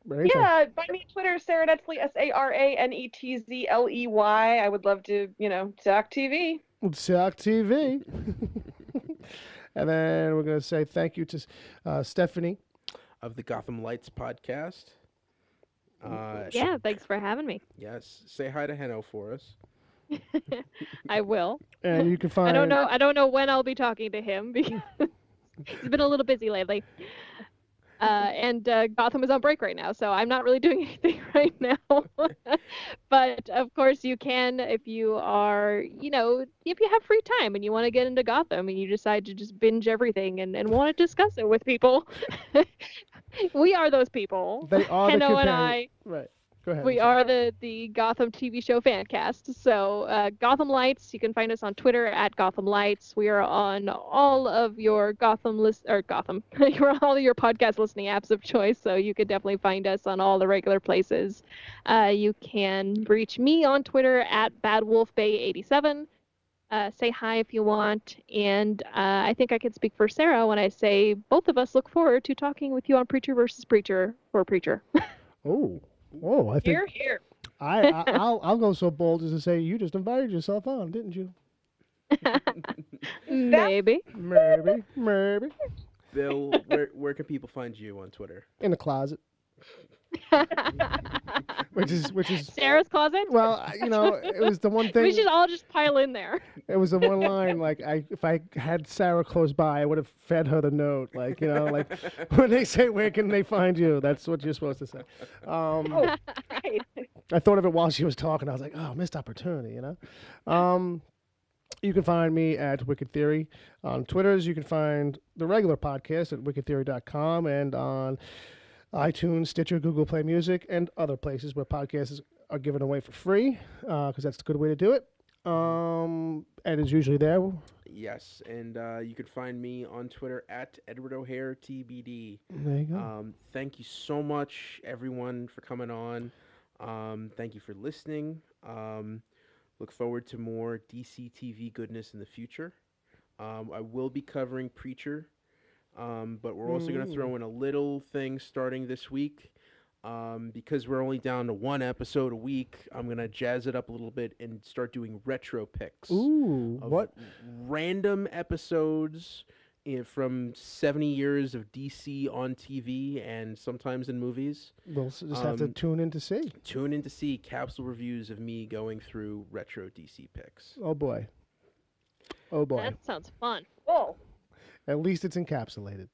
anything. Yeah, find me on Twitter, Sara Netzley, SaRaNetzley. I would love to, talk TV. Talk TV. And then we're going to say thank you to Stefanie. Of the Gotham Lights podcast. Yeah, thanks for having me. Yes. Say hi to Henno for us. I will. And you can find... I don't know when I'll be talking to him because he's been a little busy lately. And Gotham is on break right now, so I'm not really doing anything right now. But of course you can if you are, if you have free time and you want to get into Gotham and you decide to just binge everything and want to discuss it with people. We are those people. They are the Hanno and companion. I. Right. Go ahead. We are the Gotham TV show fan cast. So Gotham Lights, you can find us on Twitter at Gotham Lights. We are on all of your you're on all of your podcast listening apps of choice, so you could definitely find us on all the regular places. You can reach me on Twitter at BadWolfBay87. Say hi if you want, and I think I can speak for Sarah when I say both of us look forward to talking with you on Preacher versus Preacher for Preacher. Oh, I think Here. I'll go so bold as to say you just invited yourself on, didn't you? Maybe. Maybe. Bill, where can people find you on Twitter? In the closet. which is Sarah's closet. well, it was the one thing. We should all just pile in there. It was the one line. Like if I had Sarah close by, I would have fed her the note. Like like when they say where can they find you, that's what you're supposed to say. Right. I thought of it while she was talking. I was like, oh, missed opportunity. You can find me at Wicked Theory on Twitters. You can find the regular podcast at wickedtheory.com and on iTunes, Stitcher, Google Play Music, and other places where podcasts are given away for free, because that's a good way to do it. And it's usually there. Yes, and you can find me on Twitter at Edward O'Hare TBD. There you go. Thank you so much, everyone, for coming on. Thank you for listening. Look forward to more DC TV goodness in the future. I will be covering Preacher. But we're also going to throw in a little thing starting this week. Because we're only down to one episode a week, I'm going to jazz it up a little bit and start doing retro picks. Ooh, of what? Random episodes from 70 years of DC on TV and sometimes in movies. We'll just have to tune in to see. Tune in to see capsule reviews of me going through retro DC picks. Oh, boy. That sounds fun. Whoa. At least it's encapsulated.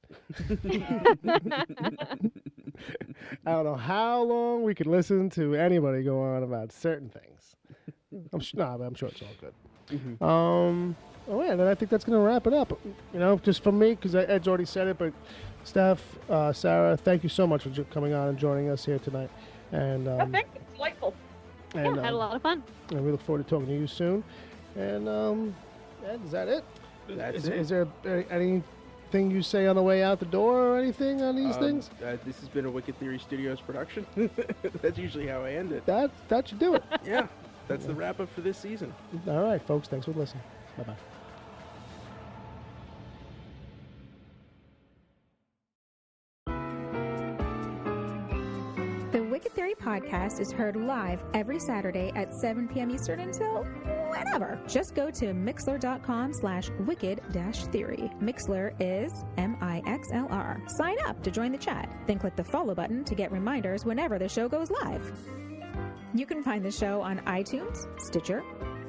I don't know how long we could listen to anybody go on about certain things. I'm sure it's all good. Mm-hmm. And I think that's going to wrap it up. Just for me, because Ed's already said it, but Steph, Sarah, thank you so much for coming on and joining us here tonight. And Thank you. It's delightful. and, Had a lot of fun. And we look forward to talking to you soon. And Ed, is that it? Is there anything you say on the way out the door or anything on these things? This has been a Wicked Theory Studios production. That's usually how I end it. That should do it. Yeah, that's the wrap up for this season. All right, folks. Thanks for listening. Bye-bye. The Wicked Theory podcast is heard live every Saturday at 7 p.m. Eastern until whenever. Just go to mixler.com/wicked-theory. Mixler is MIXLR. Sign up to join the chat. Then click the follow button to get reminders whenever the show goes live. You can find the show on iTunes, Stitcher,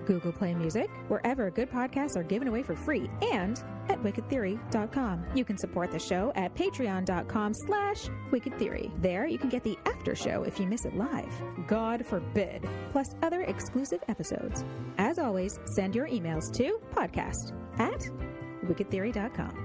Google Play Music, wherever good podcasts are given away for free, and at wickedtheory.com. You can support the show at patreon.com/wickedtheory. There you can get the after show if you miss it live. God forbid. Plus other exclusive episodes. As always, send your emails to podcast@wickedtheory.com.